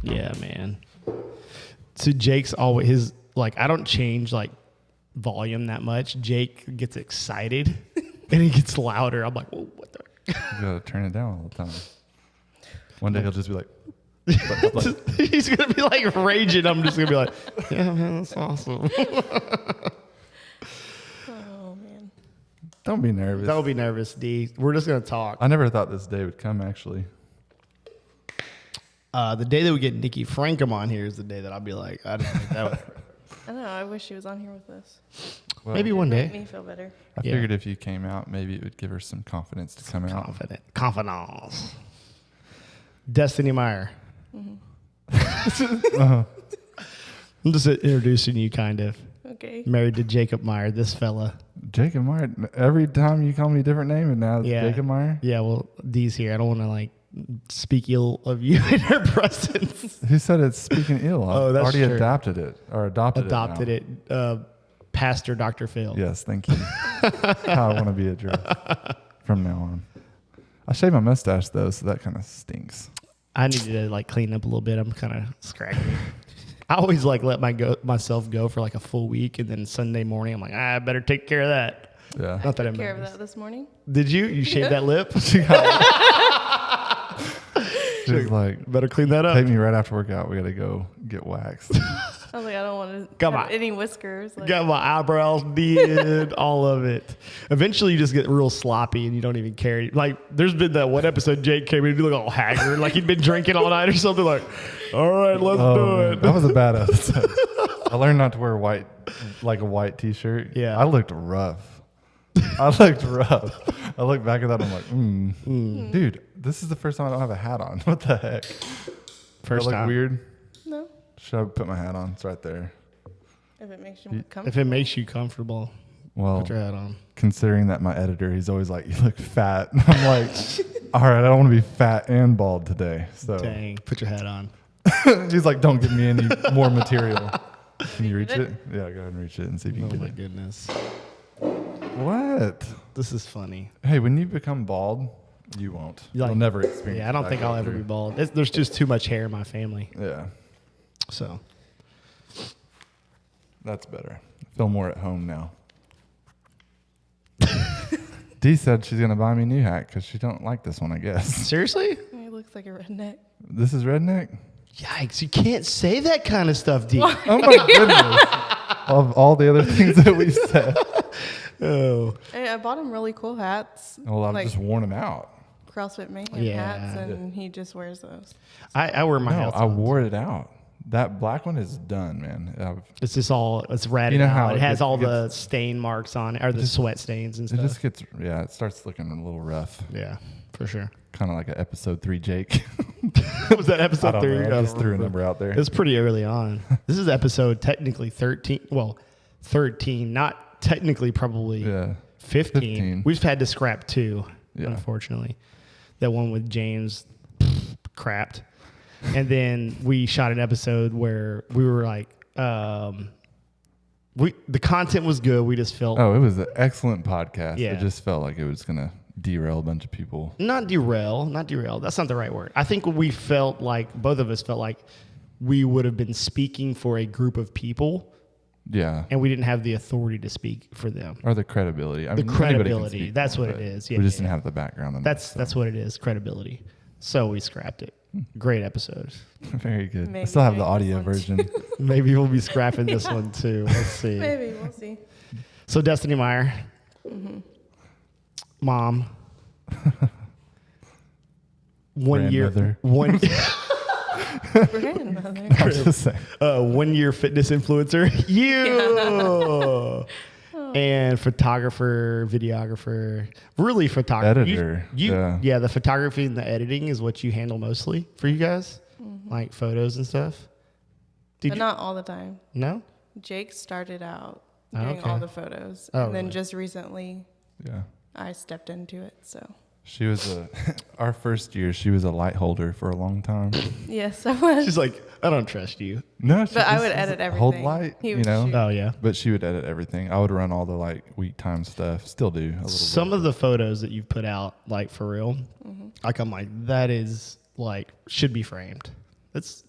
Yeah, man. So Jake's always I don't change like volume that much. Jake gets excited and he gets louder. I'm like, whoa, what the? You gotta turn it down all the time. One day he'll just be like, he's gonna be like raging. I'm just gonna be like, yeah, man, that's awesome. Oh man. don't be nervous. Don't be nervous, D. We're just gonna talk. I never thought this day would come, actually. The day that we get Nikki Frankham on here is the day that I'll be like, I didn't think that would. I know. I wish she was on here with us. Well, Maybe one day. Make me feel better. I figured if you came out, maybe it would give her some confidence to come out. Confidence. Destiny Myer. Uh-huh. I'm just introducing you, kind of. Okay. Married to Jacob Myer, this fella. Jacob Myer. Every time you call me a different name, and now it's Yeah. Jacob Myer. Yeah, well, D's here. I don't want to speak ill of you in her presence. Who said it's speaking ill? I That's already true. adopted it or adopted it. Pastor Dr. Phil. Yes, thank you. How I want to be addressed from now on. I shave my mustache though, so that kind of stinks. I need to clean up a little bit. I'm kind of scraggly. I always let myself go for a full week, and then Sunday morning I'm like, I better take care of that. Yeah. Not that Took care of embarrassed. that this morning. Did you? You shaved that lip? She's like, Better clean that up. take me right after workout. We got to go get waxed. I was like, I don't want Come to on. have any whiskers. Got my eyebrows did, all of it. Eventually, you just get real sloppy and you don't even care. There's been that one episode Jake came in and he looked all haggard, like he'd been drinking all night or something. Like, all right, let's do it. That was a bad episode. I learned not to wear a white T-shirt. Yeah. I looked rough. I look back at that. I'm like, dude, this is the first time I don't have a hat on. What the heck? First I look time. weird. No. Should I put my hat on? It's right there. If it makes you comfortable. If it makes you comfortable, Well, put your hat on. considering that my editor, he's always like, you look fat. I'm like, all right, I don't want to be fat and bald today. So Dang, put your hat on. he's like, don't give me any more material. Can you reach it? Yeah, go ahead and reach it and see if you Oh can my get it. goodness. What? This is funny. Hey, when you become bald, you won't. You'll never experience Yeah, I don't that think I'll ever through. be bald. There's just too much hair in my family. Yeah, So, that's better. I feel more at home now. Dee said she's going to buy me a new hat because she don't like this one, I guess. seriously? He looks like a redneck. This is redneck? Yikes, you can't say that kind of stuff, D. Oh, my goodness. Of all the other things that we said. Oh. Hey, I bought him really cool hats. Well, I've just worn them out. CrossFit Mayhem Yeah. hats, and he just wears those. I wear my No, hats I on. wore it out. That black one is done, man. It's just it's ratted You know out. how it it has gets- all it the gets- stain marks on it, or the sweat stains and It stuff. just gets, it starts looking a little rough. Yeah, for sure. Kind of like an episode 3 Jake. Was that I episode don't 3? know. I just threw a number out there. It was pretty early on. This is episode technically 13. Well, 13, not technically probably Yeah. 15. 15. We've had to scrap 2, Yeah. unfortunately. That one with James crapped. And then we shot an episode where we were like, the content was good. We just felt Oh, it was an excellent podcast. Yeah. It just felt like it was going to derail a bunch of people. not derail. That's not the right word. I think we felt like both of us felt like we would have been speaking for a group of people, Yeah. and we didn't have the authority to speak for them. Or the credibility. I The mean, anybody can credibility. speak That's for what it, it but is. Yeah, we just yeah, didn't have the background. On That's what it is. Credibility. So we scrapped it. Great episode. Very good. I Maybe still have the during audio this one. version. Maybe we'll be scrapping this one too. Let's see. Maybe we'll see. So Destiny Myer, mom, 1 year, Grandmother. Grandmother. I'm just saying. 1 year fitness influencer, you, and photographer, videographer, really photographer, Editor, yeah. The photography and the editing is what you handle mostly for you guys, like photos and stuff. But not all the time. No. Jake started out Oh, doing okay. all the photos. Oh, and then really? just recently Yeah. I stepped into it. So, She was our first year, she was a light holder for a long time. yes, I was. She's like, I don't trust you. No, she But I just would was edit everything. Hold light, He you would know. shoot. Oh yeah. But she would edit everything. I would run all the week time stuff. Still do a little Some bit. of the photos that you've put out, like for real, like I'm like, that is like should be framed.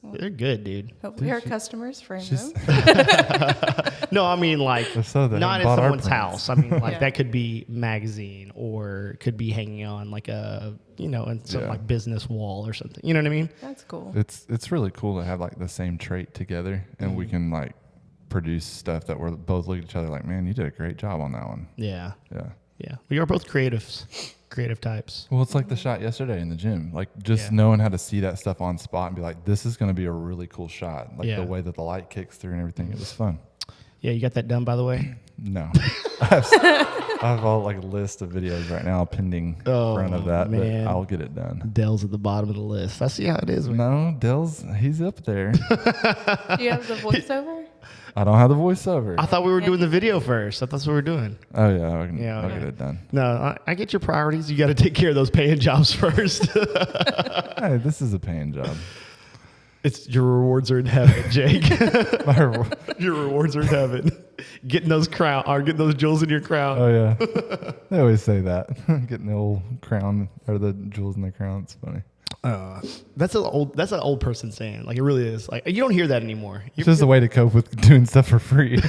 They're good, dude. Hopefully our customers frame she's- them. No, I mean like So they not haven't at bought our someone's prints. house. I mean like Yeah. that could be magazine or it could be hanging on like a in some Yeah. like business wall or something. You know what I mean? That's cool. It's really cool to have like the same trait together, and we can like produce stuff that we're both looking at each other like, man, you did a great job on that one. Yeah. Yeah. Yeah. We are both creative types. Well, it's like the shot yesterday in the gym. Like just Yeah. knowing how to see that stuff on spot and be like, this is going to be a really cool shot. Like Yeah. the way that the light kicks through and everything. It was fun. Yeah, you got that done by the way? No, I have a like list of videos right now pending in front of that, man. but I'll get it done. Dell's at the bottom of the list. I see how it is. Man. No, Dell's he's up there. Do you have the voiceover? I don't have the voiceover. I thought we were doing the video first. I thought that's what we were doing. Oh yeah, I can, Yeah, I'll okay. get it done. No, I get your priorities. You got to take care of those paying jobs first. Hey, this is a paying job. It's your rewards are in heaven, Jake. My re- Your rewards are in heaven. Getting those getting those jewels in your crown. oh yeah, they always say that. Getting the old crown or the jewels in the crown. It's funny. That's an old person saying. Like it really is. Like you don't hear that anymore. It's just a way to cope with doing stuff for free.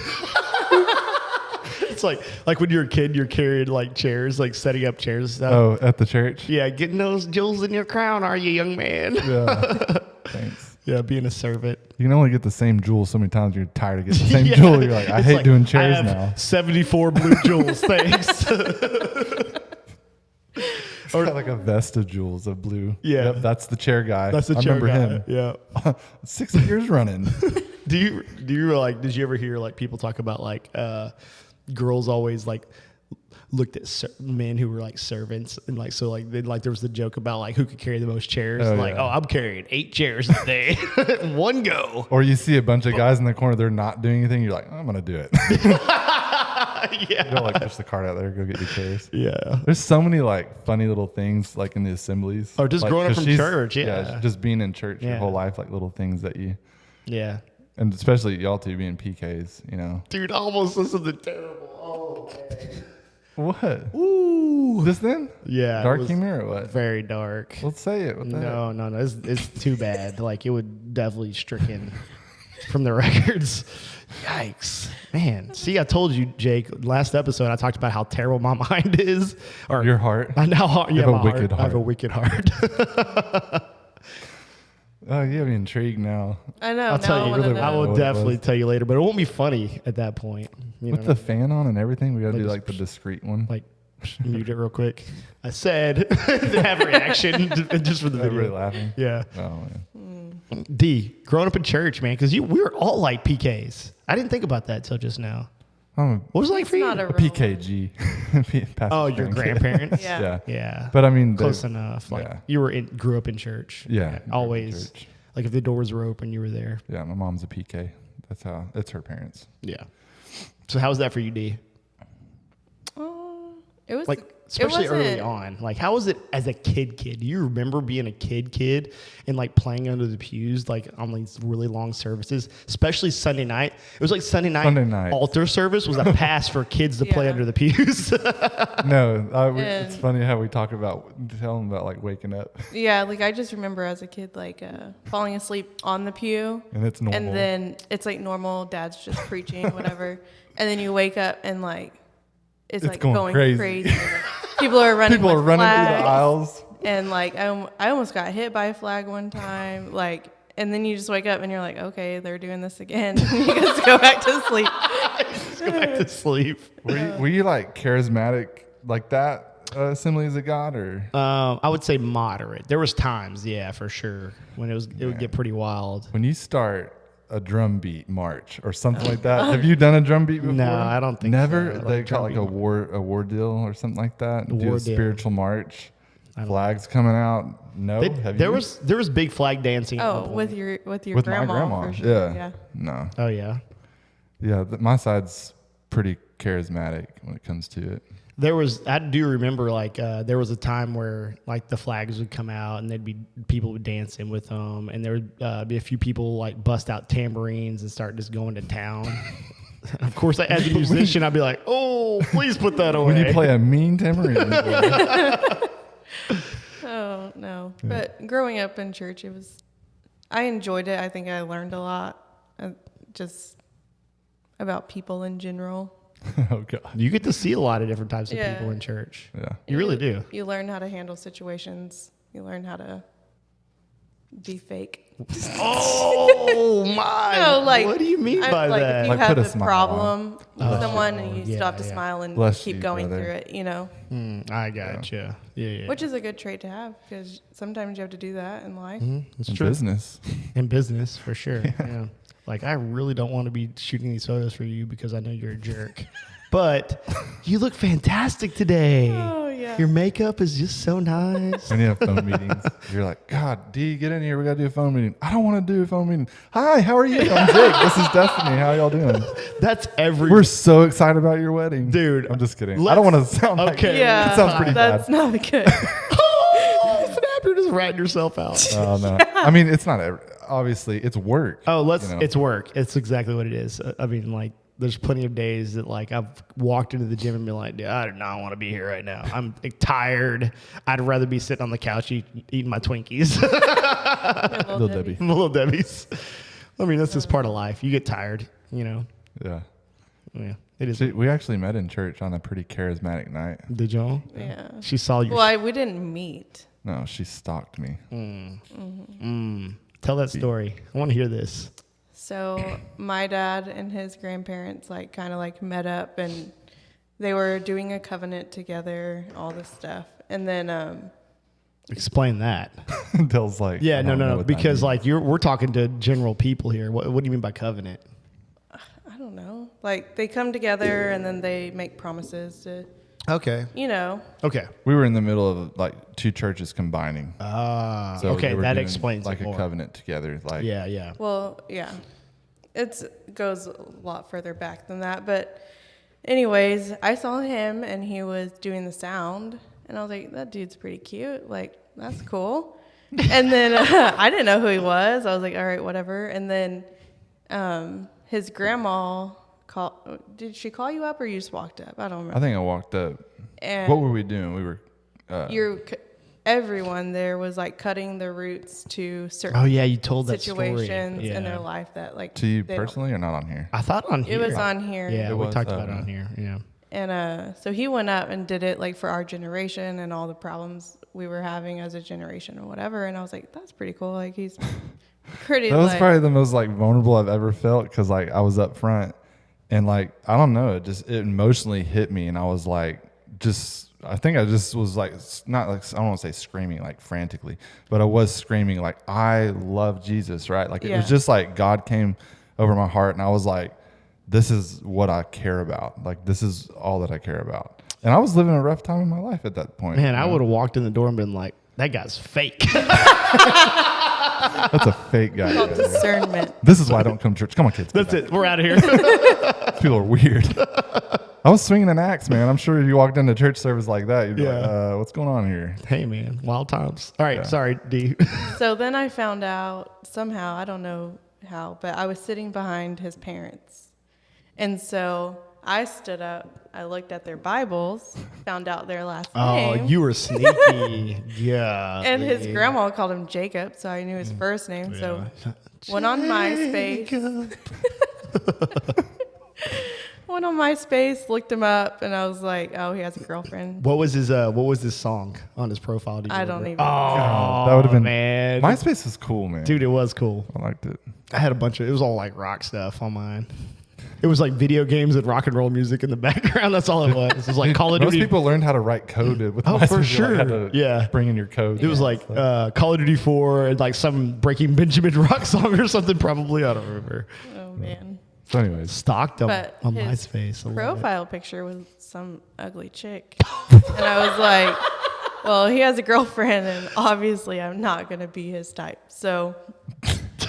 It's like when you're a kid, you're carrying like chairs, like setting up chairs and stuff. Oh, at the church. Yeah, getting those jewels in your crown, are you, young man? Yeah. Thanks. Yeah, being a servant. You can only get the same jewel so many times. You're tired of getting the same Yeah. jewel. You're like, I It's hate like, doing I chairs have now. 74 blue jewels, thanks. It's got like a vest of jewels of blue. Yeah. Yep, that's the chair guy. That's the I chair remember guy. him. Yeah. 6 years running. Do you like? Did you ever hear like people talk about like girls always like looked at men who were like servants and like so like then like there was the joke about like who could carry the most chairs. Oh, like yeah. I'm carrying 8 chairs a day, one go. Or you see a bunch of guys in the corner, they're not doing anything. You're like, I'm going to do it. Yeah. Go like push the cart out there, go get your chairs. Yeah. There's so many like funny little things like in the assemblies. Or just Like, growing up 'cause from she's- church, yeah. just being in church your Yeah. whole life, like little things that you, Yeah. and especially y'all two being PKs, you know. Dude, I almost listened to terrible. Oh man. What? Ooh. This then? Yeah. it Dark was humor or what? Very dark. Let's say it. What the heck? No. It's too bad. Like it would definitely stricken from the records. Yikes, man. See, I told you, Jake. Last episode, I talked about how terrible my mind is. Or Your heart. I know. Yeah, have a my wicked I have a heart. wicked heart. Oh, you have me intrigued now. I know. I'll now tell I you. wanna know. I will What it definitely was. tell you later, but it won't be funny at that point. You With know, the fan on and everything, we got to Like do just- like the discreet one. like mute it real quick. I said to have a reaction just for the Everybody video. laughing. Yeah. Oh, man. D, growing up in church, man, because we were all like PKs. I didn't think about that till just now. I'm What was it like It's for you? not a real- PKG. Pastor's Oh, your grandkid. grandparents? Yeah. Yeah. Yeah. But I mean, Close they're- enough. Like yeah. you grew up in church. Yeah, grew up in Always. church. Like if the doors were open, you were there. Yeah, my mom's a PK. That's how it's her parents. Yeah. So how was that for you, D? It was Like it especially early wasn't- on. Like how was it as a kid? Do you remember being a kid and like playing under the pews like on these really long services, especially Sunday night? It was like Sunday night altar service was a pass for kids to play Yeah. under the pews. No, it's And- funny how we talk about tell them about like waking up, Yeah, like I just remember as a kid, like falling asleep on the pew, and it's normal. and then it's like normal. Dad's just preaching, whatever, and then you wake up and like it's like going going crazy. crazy. People are running. People are with running through flags, the aisles. and like I almost got hit by a flag one time. Like, and then you just wake up and you're like, okay, they're doing this again. And you just go back to sleep. Just go back to sleep. Were you like charismatic like that Assemblies of God or? I would say moderate. There was times, yeah, for sure, when it would get pretty wild. When you start a drum beat march or something like that, have you done a drum beat before? No, I don't think Never. so. They Like call drum it like beat. a war deal or something like that. Do war a deal. spiritual march. don't Flags coming out. No, have there you? was big flag dancing. at one Oh, point. with your with grandma. my grandma. For sure. Yeah. No. Oh yeah. Yeah, my side's pretty charismatic when it comes to it. I do remember like there was a time where like the flags would come out and there'd be people would dance in with them, and there would be a few people like bust out tambourines and start just going to town. Of course, as a musician, I'd be like, "Oh, please put that away." When you play a mean tambourine. Oh no! But growing up in church, it was I enjoyed it. I think I learned a lot, just about people in general. Oh God. You get to see a lot of different types of Yeah. people in church. Yeah. You really do. You learn how to handle situations. You learn how to be fake. Oh my! No, like, what do you mean by like that? if you Like, have put a a smile problem with Oh, someone and you yeah, still have to yeah. smile and Bless keep you, going brother. through it, you know, I gotcha. Yeah. which is a good trait to have because sometimes you have to do that in life. It's In true. business. In business, for sure. Yeah. Like, I really don't want to be shooting these photos for you because I know you're a jerk. But you look fantastic today. Oh, yeah. Your makeup is just so nice. When you have phone meetings, you're like, God, D, get in here. We got to do a phone meeting. I don't want to do a phone meeting. Hi, how are you? I'm Jake. This is Destiny. How y'all doing? That's every We're so excited about your wedding. Dude, I'm just kidding. I don't want to sound like okay. Yeah, That sounds pretty that's bad. not good. Oh, snap, you're just ratting yourself out. Oh, no. I mean, it's not, obviously, it's work. Oh, you know? it's work. It's exactly what it is. I mean, like, there's plenty of days that, like, I've walked into the gym and been like, dude, I do not want to be here right now. I'm tired. I'd rather be sitting on the couch eating my Twinkies. Little Debbie. Little Debbie's. I mean, that's just part of life. You get tired, you know. Yeah. Yeah, it is. We actually met in church on a pretty charismatic night. Did y'all? Yeah. She saw your. Well, we didn't meet. No, she stalked me. Tell that story. I want to hear this. So my dad and his grandparents like kind of like met up and they were doing a covenant together, all this stuff. And then Explain that. Dale's like, Yeah, I no, don't know no, what that because means. like we're talking to general people here. What do you mean by covenant? I don't know. Like they come together and then they make promises to, Okay. you know. Okay. we were in the middle of like two churches combining. So okay, they were that doing, explains like it a more. covenant together. Like, Yeah. Well, yeah. It goes a lot further back than that, but anyways, I saw him and he was doing the sound and I was like, that dude's pretty cute. Like, that's cool. And then I didn't know who he was. I was like, all right, whatever. And then his grandma did she call you up or you just walked up? I don't remember. I think I walked up. And What were we doing? We were. everyone there was like cutting the roots to certain Oh yeah, you told that situations story. in their life that like To you they don't- personally or not on here? I thought on here. It was on here. Yeah, It we was, talked about it okay. on here. Yeah. And so he went up and did it like for our generation and all the problems we were having as a generation or whatever. And I was like, that's pretty cool. Like he's pretty. That was like, probably the most like vulnerable I've ever felt because like I was up front and like I don't know, it emotionally hit me and I was like I think I just was like not like I don't want to say screaming like frantically, but I was screaming like I love Jesus, right? Like it was Yeah. just like God came over my heart and I was like, this is what I care about. Like this is all that I care about. And I was living a rough time in my life at that point. Man, you I know? would have walked in the door and been like, that guy's fake. That's a fake guy. called right there. discernment. This is why I don't come to church. Come on, kids. That's it. We're out of here. These people are weird. I was swinging an axe, man. I'm sure if you walked into church service like that, you'd be Yeah. like, what's going on here? Hey man, wild times. All right, Yeah. sorry, D. So then I found out somehow, I don't know how, but I was sitting behind his parents. And so I stood up, I looked at their Bibles, found out their last Oh, name. you were sneaky. Yeah. And his grandma called him Jacob, so I knew his first name. So went on MySpace. Went on MySpace, looked him up, and I was like, "Oh, he has a girlfriend." What was his song on his profile? Do you I don't remember? even. Oh, That would have been man. MySpace was cool, man. Dude, it was cool. I liked it. I had a bunch of. It was all like rock stuff on mine. It was like video games and rock and roll music in the background. That's all it was. It was like Call of Most Duty. people learned how to write code with Oh, MySpace. for You, sure. had to Yeah. bring in your code. It was like Call of Duty 4 and like some Breaking Benjamin rock song or something. Probably, I don't remember. Oh man. So anyways, Stalked him But on his MySpace. I love it. profile picture was some ugly chick, and I was like, "Well, he has a girlfriend, and obviously, I'm not gonna be his type." So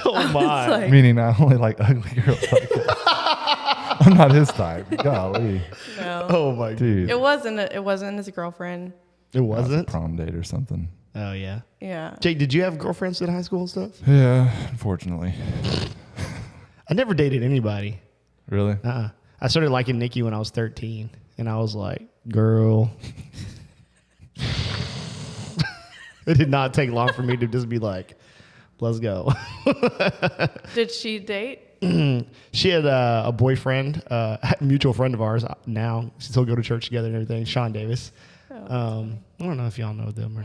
Oh my! like- meaning I only like ugly girls like that. I'm not his type. Golly. no, Oh my! Dude. it wasn't his girlfriend. It wasn't. Prom date or something. Oh yeah. Yeah. Jake, did you have girlfriends in high school and stuff? Yeah, unfortunately. I never dated anybody. Really? I started liking Nikki when I was 13, and I was like, girl. It did not take long for me to just be like, Let's go. Did she date? She had a boyfriend, a mutual friend of ours now. She still go to church together and everything. Sean Davis. I don't know if y'all know them or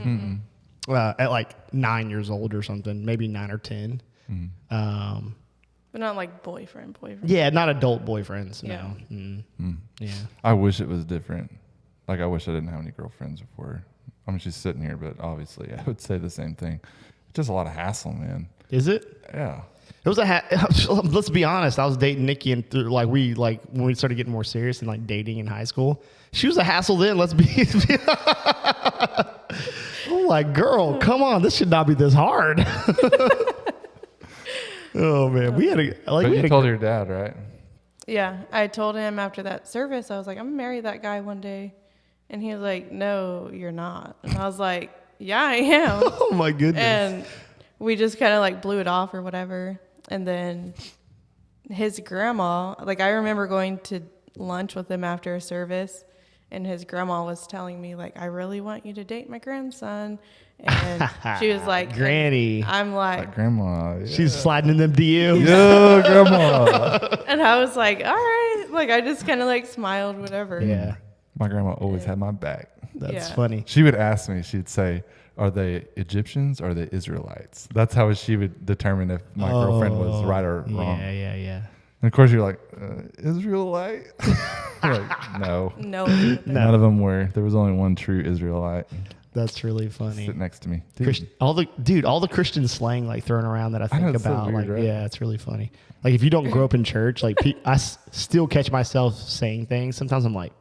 not. At like 9 years old or something, maybe 9 or 10. But not like boyfriend. Yeah, not adult boyfriends. Yeah. No. Yeah. I wish it was different. Like, I wish I didn't have any girlfriends before. I mean, she's sitting here, but obviously I would say the same thing. It's just a lot of hassle, man. Is it? Yeah. It was let's be honest. I was dating Nikki and when we started getting more serious and like dating in high school, she was a hassle then. Let's be. I'm like, girl, come on. This should not be this hard. Oh man, You told your dad, right? Yeah, I told him after that service, I was like, I'm gonna marry that guy one day, and he was like, no, you're not. And I was like, yeah, I am. Oh my goodness. And we just kind of like blew it off or whatever. And then his grandma, like I remember going to lunch with him after a service, and his grandma was telling me like, I really want you to date my grandson. And she was like, Granny. I'm like, Grandma. Yeah. She's sliding in them DMs. Yeah, grandma. and I was like, all right. Like I just kind of like smiled, whatever. Yeah, My grandma always had my back. that's Yeah. funny. She would ask me, she'd say, are they Egyptians or are they Israelites? That's how she would determine if my girlfriend was right or wrong. Yeah. And of course, you're like, Israelite? Like, no. No. None of them were. There was only one true Israelite That's really funny. sit next to me. All the Christian slang like thrown around that I think know, it's so about. weird, like, right? yeah, it's really funny. Like if you don't grow up in church, like still catch myself saying things. Sometimes I'm like,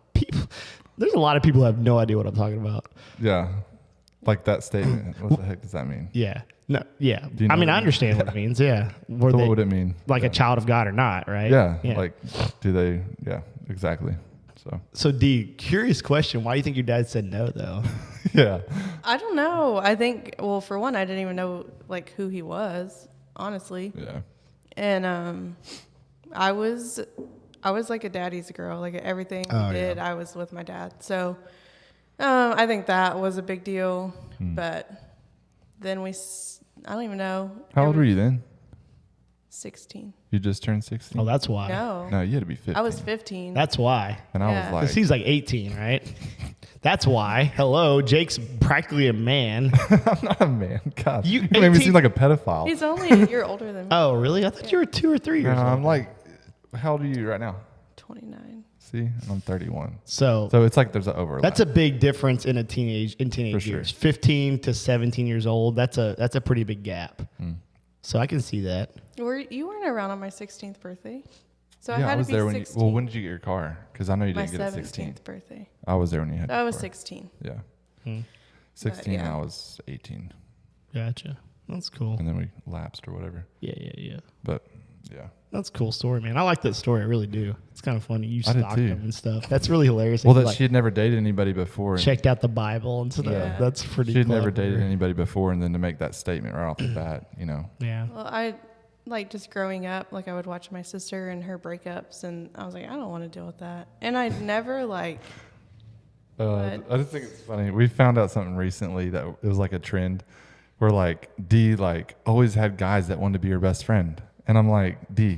there's a lot of people who have no idea what I'm talking about. Yeah. Like that statement. What the heck does that mean? Yeah. No. Yeah. Do you know I mean, what I it understand what it means. Yeah. So what would it mean? Like a child of God or not, right? Yeah. Like, do they? Yeah, exactly. So D, curious question. Why do you think your dad said no though? Yeah. I don't know. I think, well, for one, I didn't even know like who he was, honestly. Yeah. And I was like a daddy's girl. Like everything he did, I was with my dad. So I think that was a big deal. But then I don't even know. How old were you then? 16. You just turned 16? Oh, that's why. No, you had to be 15. I was 15. That's why. And I Yeah. was like, Because he's like 18, right? That's why. Hello, Jake's practically a man. I'm not a man. God, You you made me 18 seem like a pedophile. He's only a year older than me. Oh, really? I thought you were 2 or 3 years No, old. I'm like, how old are you right now? 29. See, and I'm 31. So it's like there's an overlap. that's a big difference in teenage For sure. years. 15 to 17 years old. That's a pretty big gap. So I can see that. You weren't around on my 16th birthday. So I yeah, had I was to be there 16. when did you get your car? Because I know you my didn't get it at 16. 17th birthday. I was there when you had. I your was car. 16. Yeah. 16 and yeah. I was 18, Gotcha. That's cool. and then we lapsed or whatever. Yeah. But yeah, That's a cool story, man. I like that story. I really do. It's kind of funny. You I did stalked too. him and stuff. That's really hilarious. well, You, that like, she had never dated anybody before. and checked out the Bible and stuff. Yeah. That's pretty. She had never clever. dated anybody before, and then to make that statement right off the bat, Yeah. Well, I like just growing up, like I would watch my sister and her breakups, and I was like, I don't want to deal with that. And I never like. I just think it's funny. We found out something recently that it was like a trend where like D like always had guys that wanted to be her best friend. And I'm like, D,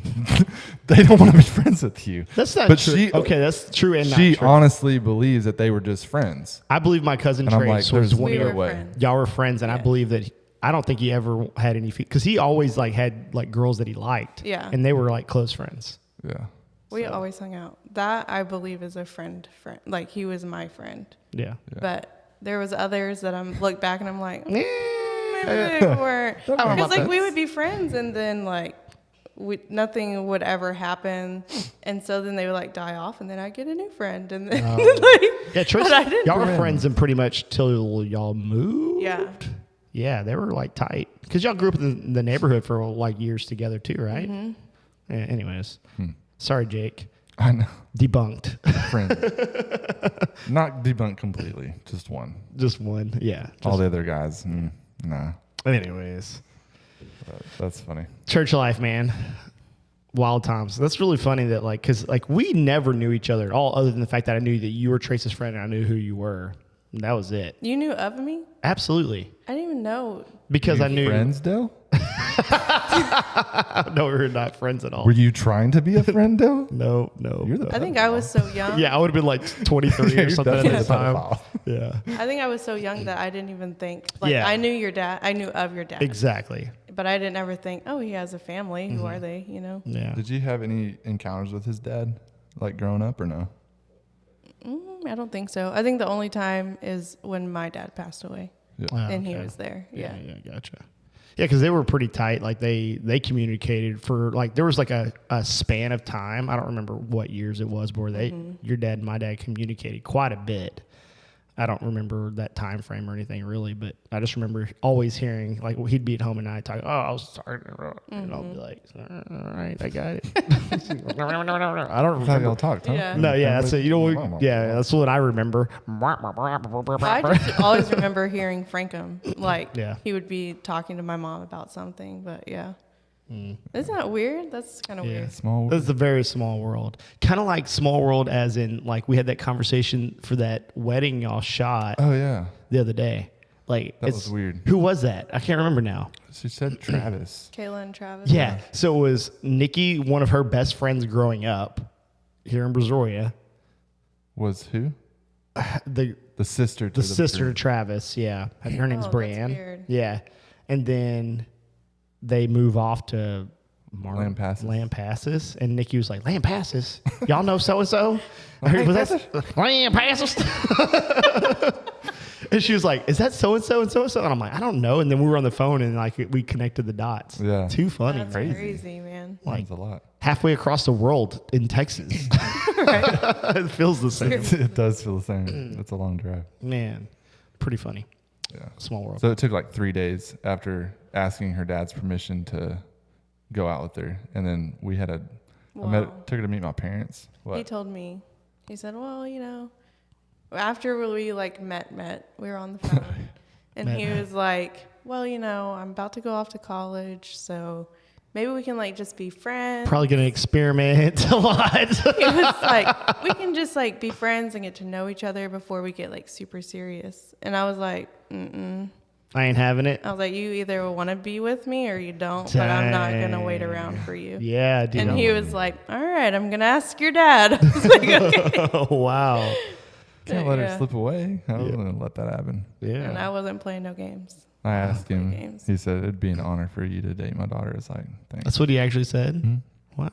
they don't want to be friends with you. That's not But true. Okay, that's true and not she true. honestly believes that they were just friends. I believe my cousin And I'm like, Trace was there's one We of were your way. friends. y'all were friends, and I Yeah. believe that. I don't think he ever had any because he always like had like girls that he liked. Yeah. And they were like close friends. Yeah. We always hung out. That I believe is a friend. Like he was my friend. Yeah. But there was others that I'm look back and I'm like, maybe Yeah. they weren't. know about Because like that. we would be friends and then like nothing would ever happen, and so then they would like die off, and then I get a new friend, and then Yeah, Trace, but I didn't. y'all were friends and pretty much till y'all moved. Yeah. Yeah, they were like tight because y'all grew up in the neighborhood for like years together too, right? Mm-hmm. Yeah, anyways, sorry, Jake. I know. Debunked. Friend. Not debunked completely. Just one. Just one. Yeah. All the other guys. Nah. Anyways, That's funny. church life, man. Wild times. That's really funny that like, cause like we never knew each other at all, other than the fact that I knew that you were Trace's friend and I knew who you were. And that was it. You knew of me? Absolutely. I didn't even know. Because I knew. Friends, Dale? No, we were not friends at all. Were you trying to be a friend, Dale? No. You're the I think I was so young. Yeah, I would have been like 23 or You're something at definitely the a time. pedophile. Yeah, I think I was so young that I didn't even think. Like, Yeah. I knew your dad. I knew of your dad. exactly. But I didn't ever think, oh, he has a family. Who are they? You know? Yeah. Did you have any encounters with his dad, like growing up, or no? I don't think so. I think the only time is when my dad passed away. Oh, And he okay. was there. Yeah. Yeah, gotcha. Yeah, because they were pretty tight. Like they communicated for like there was like a span of time. I don't remember what years it was, but where your dad and my dad communicated quite a bit. I don't remember that time frame or anything really, but I just remember always hearing like he'd be at home and I'd talk. Oh, I was sorry, and I'll be like, all right, I got it. I don't That's how remember. y'all talked, huh? Yeah. No, yeah, that's it. You know, yeah, that's what I remember. I just always remember hearing Frankum. Like, Yeah. he would be talking to my mom about something. But yeah. Isn't that weird? That's kind of Yeah. weird. Small. That's a very small world. Kind of like small world, as in like we had that conversation for that wedding y'all shot Oh yeah, the other day. Like that it's- was weird. Who was that? I can't remember now. She said Travis. Kayla and Travis. Yeah. So it was Nikki, one of her best friends growing up here in Brazoria. Was who? The The sister sister to Travis. Yeah. Her name's Oh, that's Brianne. weird. Yeah. And then they move off to Lampasas. Lampasas. And Nikki was like, Lampasas? Y'all know so-and-so? Was that Lampasas? And she was like, is that so-and-so and so-and-so? And I'm like, I don't know. And then we were on the phone and like we connected the dots. Yeah. Too funny. That's crazy, man. Like Sounds a lot. halfway across the world in Texas. It feels the same. It does feel the same. It's a long drive. Man, pretty funny. Yeah. Small world. So it took like 3 days after asking her dad's permission to go out with her, and then we had Wow. took her to meet my parents. What? He told me, he said, well, you know, after we like met, we were on the phone, and he was like, well, you know, I'm about to go off to college, so maybe we can like just be friends. Probably going to experiment a lot. He was like, we can just like be friends and get to know each other before we get like super serious. And I was like, I ain't having it. I was like, you either want to be with me or you don't, but I'm not going to wait around for you. Yeah, dude. And he was like, all right, I'm going to ask your dad. I was like, okay. Oh, wow. Can't let her Yeah. slip away. I wouldn't let that happen. Yeah. And I wasn't playing no games. I asked him. games. He said it'd be an honor for you to date my daughter. It's like, thanks. That's what he actually said? Wow.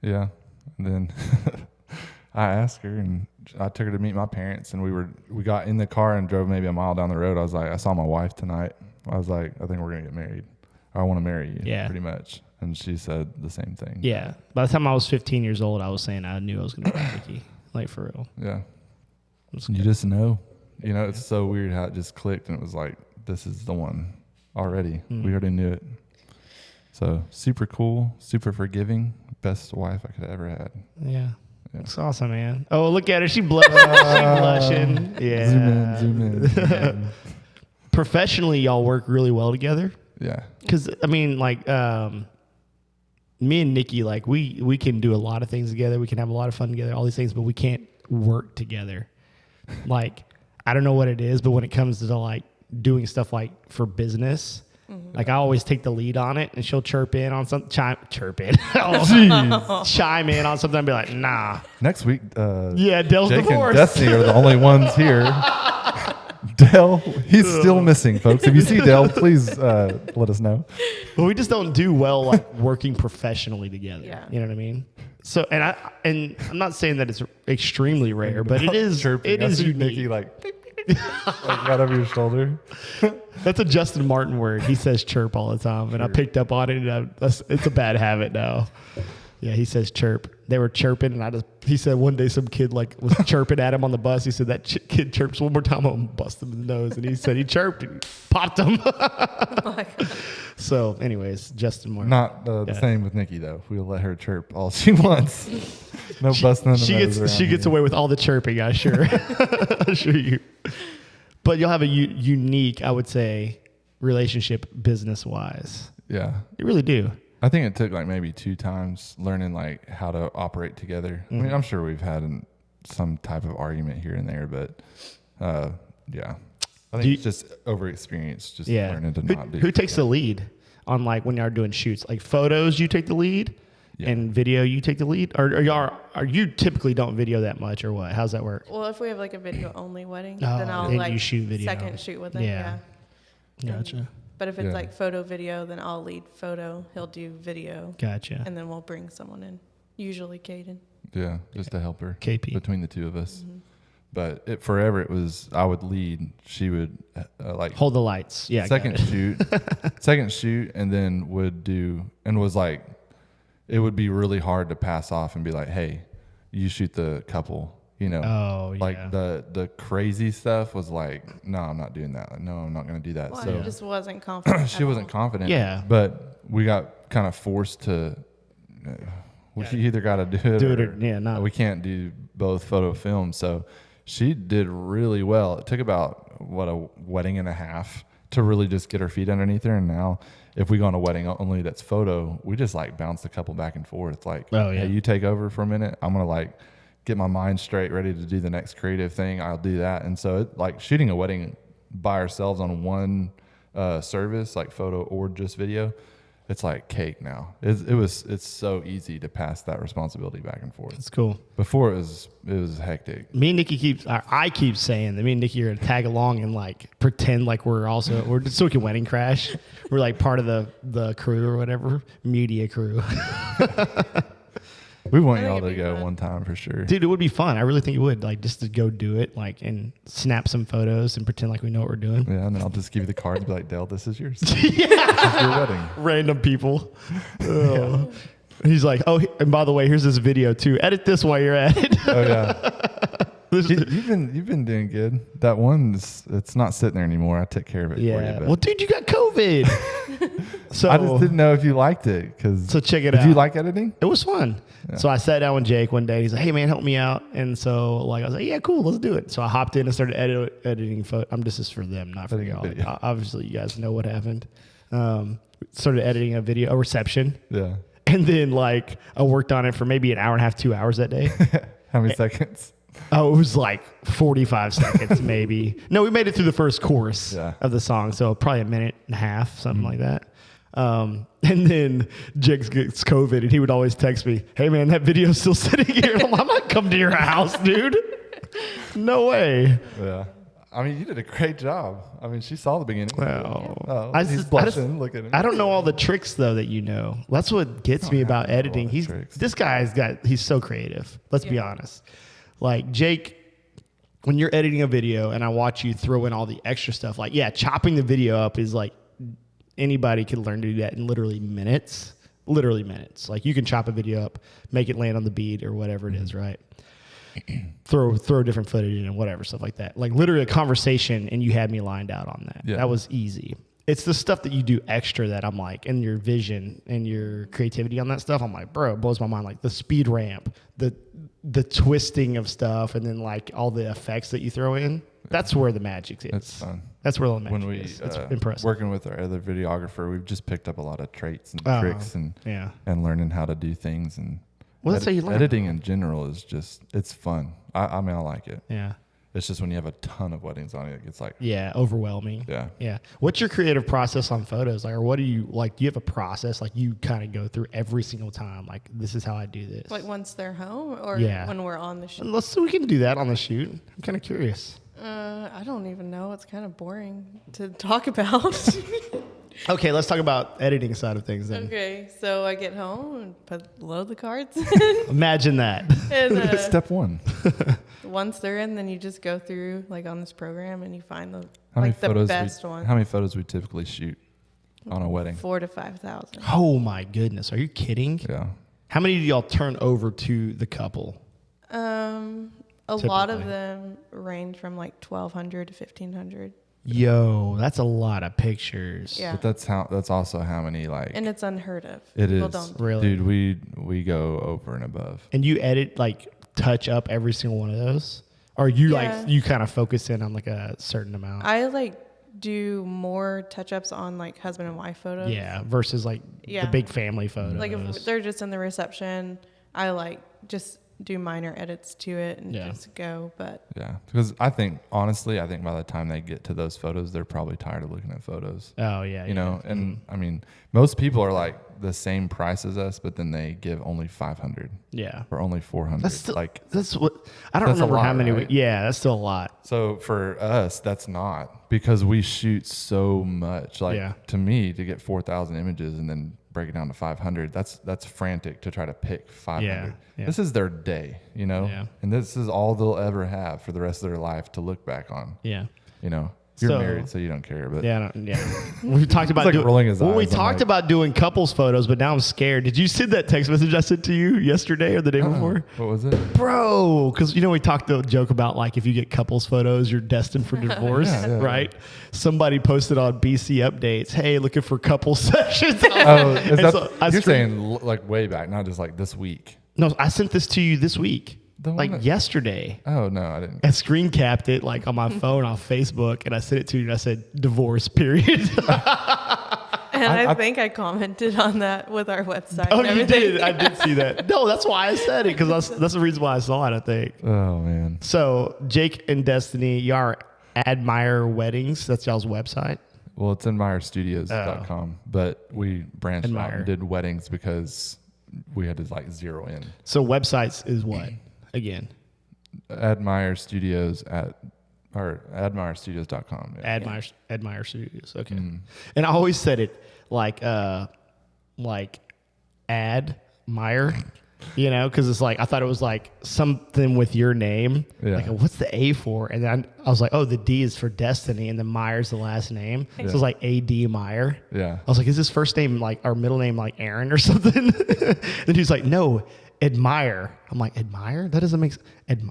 Yeah. And then I asked her, and I took her to meet my parents, and we got in the car and drove maybe a mile down the road. I was like, I saw my wife tonight. I was like, I think we're gonna get married. I want to marry you. Yeah. Pretty much. And she said the same thing. Yeah. By the time I was 15 years old, I was saying I knew I was going to marry Nikki. Like, for real. Yeah. It's You good. just know. You know, it's so weird how it just clicked, and it was like, this is the one already. We already knew it. So super cool, super forgiving, best wife I could have ever had. Yeah. Yeah. It's awesome, man. Oh, look at her. She blushing. She blushing. Yeah. Zoom in. Professionally, y'all work really well together. Yeah. Because, I mean, like, me and Nikki, like, we can do a lot of things together. We can have a lot of fun together, all these things, but we can't work together. Like, I don't know what it is, but when it comes to, like, doing stuff, like, for business, like, I always take the lead on it, and she'll chirp in on something, chirp in. Chime in on something and be like, nah. Next week, Yeah, Dell's Jake and divorced. Destiny are the only ones here. Dell, he's still missing, folks. If you see Dell, please let us know. But we just don't do well like working professionally together. Yeah. You know what I mean? So and I'm not saying that it's extremely rare, but it is Chirping. it I is see unique. Nikki like right over your shoulder. That's a Justin Martin word. He says chirp all the time, and I picked up on it. And it's a bad habit now. Yeah, he says chirp. They were chirping, and he said one day some kid like was chirping at him on the bus. He said that kid chirps one more time, I'm gonna bust him in the nose. And he said he chirped and popped him. So, anyways, Justin Martin. Not the same with Nikki though. We'll let her chirp all she wants. No busting in the nose. She gets away with all the chirping, I assure you. But you'll have a unique, I would say, relationship business wise. Yeah. You really do. I think it took like maybe 2 times learning like how to operate together. I mean, I'm sure we've had some type of argument here and there, but yeah. I think it's just over experience, just learning to not do. Who takes the lead on like when you're doing shoots? Like photos, you take the lead, and video, you take the lead, or are you typically don't video that much, or what? How's that work? Well, if we have like a video only wedding, then I'll then like you shoot video. second shoot with it. Yeah. Yeah. Gotcha. But if it's like photo video, then I'll lead photo. He'll do video. Gotcha. And then we'll bring someone in, usually Caden. Yeah, just a helper. KP. Between the two of us. But forever it was I would lead. She would like Hold the lights. Yeah. second shoot, and then would do and was like it would be really hard to pass off and be like, hey, you shoot the couple. You know, like the crazy stuff was like, no, I'm not doing that. Like, no, I'm not going to do that. Well, so I just wasn't confident. she wasn't confident. Yeah. But we got kind of forced to, we either got to do it or we can't do both photo film. So she did really well. It took about, a wedding and a half to really just get her feet underneath her. And now if we go on a wedding only that's photo, we just like bounce the couple back and forth. Like, hey, you take over for a minute. I'm going to like, get my mind straight, ready to do the next creative thing. I'll do that. And so it, like shooting a wedding by ourselves on one service, like photo or just video, it's like cake now. It's so easy to pass that responsibility back and forth. It's cool. Before it was hectic. Me and Nikki I keep saying that me and Nikki are gonna tag along and like pretend like we're so we can wedding crash. We're like part of the crew or whatever, media crew. We want y'all to go one time for sure. Dude, it would be fun. I really think it would. Like, just to go do it, like, and snap some photos and pretend like we know what we're doing. Yeah, and then I'll just give you the card and be like, Dale, this is yours. This is your wedding. Random people. He's like, oh, and by the way, here's this video too. Edit this while you're at it. Oh, yeah. You've been doing good. That one, it's not sitting there anymore. I took care of it for you. Well, dude, you got COVID. So I just didn't know if you liked it. So check it out. Did you like editing? It was fun. Yeah. So I sat down with Jake one day. He's like, hey, man, help me out. And so like I was like, yeah, cool, let's do it. So I hopped in and started editing photo. This is for them, not for y'all. Obviously, you guys know what happened. Started editing a reception. Yeah. And then like I worked on it for maybe an hour and a half, 2 hours that day. How many seconds? Oh, it was like 45 seconds, maybe. No, we made it through the first chorus of the song. So probably a minute and a half, something like that. And then Jake gets COVID and he would always text me, hey man, that video's still sitting here. I'm not coming to your house, dude. No way. Yeah. I mean, you did a great job. I mean, she saw the beginning. Well, he's blushing. Look at him. I don't know all the tricks though that you know. That's what gets me about editing. This he's so creative. Let's be honest. Like Jake, when you're editing a video and I watch you throw in all the extra stuff, like chopping the video up is like anybody could learn to do that in literally minutes. Like you can chop a video up, make it land on the beat or whatever it is, right? throw different footage in and whatever, stuff like that. Like literally a conversation and you had me lined out on that. Yeah. That was easy. It's the stuff that you do extra that I'm like, and your vision and your creativity on that stuff, I'm like, bro, it blows my mind. Like the speed ramp, the twisting of stuff, and then like all the effects that you throw in. That's where the magic is. It's fun. That's where the magic is. It's impressive. Working with our other videographer, we've just picked up a lot of traits and tricks and learning how to do things. And editing in general is just, it's fun. I mean, I like it. Yeah. It's just when you have a ton of weddings on it gets like overwhelming. Yeah. What's your creative process on photos? Like, or what do you like? Do you have a process like you kind of go through every single time? Like, this is how I do this. Like once they're home, or when we're on the shoot. We can do that on the shoot. I'm kind of curious. I don't even know. It's kind of boring to talk about. Okay, let's talk about editing side of things then. Okay, so I get home and load the cards. Imagine that. And, step one. Once they're in, then you just go through like on this program and you find the best one. How many photos we typically shoot on a wedding? 4,000 to 5,000. Oh my goodness, are you kidding? Yeah. How many do y'all turn over to the couple? A lot of them range from like 1,200 to 1,500. Yo, that's a lot of pictures. Yeah. But that's also how many like. And it's unheard of. People is. Don't really, dude. We go over and above. And you edit like touch up every single one of those, or you you kind of focus in on like a certain amount. I like do more touch ups on like husband and wife photos. Yeah, versus like the big family photos. Like if they're just in the reception, I like just do minor edits to it and Yeah. just go. But Yeah, because I think honestly, I think by the time they get to those photos, they're probably tired of looking at photos. Oh yeah. You know, and I mean, most people are like the same price as us, but then they give only 500 Yeah. or only 400. That's still, like, that's what I don't That's a remember how lot, many. right? Yeah, that's still a lot. so for us, that's not, because we shoot so much. Like Yeah. to me, to get 4,000 images and then break it down to 500, that's frantic to try to pick 500. Yeah. This is their day, you know, Yeah. and this is all they'll ever have for the rest of their life to look back on. Yeah. You know, you're So- married, so you don't care, but Yeah, I don't- yeah. We talked about like rolling his well, we eyes. I'm talked like- about doing couples photos, but now I'm scared. Did you see that text message I sent to you yesterday or the day before? what was it? Bro, because we talked the joke about like if you get couples photos, you're destined for divorce, Yeah. right? Somebody posted on BC updates, "Hey, looking for couple sessions." Oh, is And that, so I you're screen- saying like way back, not just like this week. No, I sent this to you this week, The one like that- yesterday. Oh no, I didn't. I screen capped it like on my phone on Facebook, and I sent it to you. And I said, "Divorce." Period. and I- I think I commented on that with our website. Oh, and you everything. did. I did see that. No, that's why I said it, because that's the reason why I saw it, I think. Oh man. So, Jake and Destiny, y'all are Admire Weddings. That's y'all's website. Well, it's in MyerStudios.com, but we branched out Admire. and did weddings because we had to like zero in. So, websites is what? Again, Admire Studios or AdmireStudios.com. Yeah. Admire Studios. Okay. Mm-hmm. And I always said it like Admire, because it's like I thought it was like something with your name. Yeah. Like, what's the A for? And then I was like, oh, the D is for Destiny, and then Meyer's the last name. So it's like A.D. Meyer. Yeah. I was like, is his first name like our middle name like Aaron or something? Then he's like, no, Admire. I'm like, Admire? That doesn't make sense.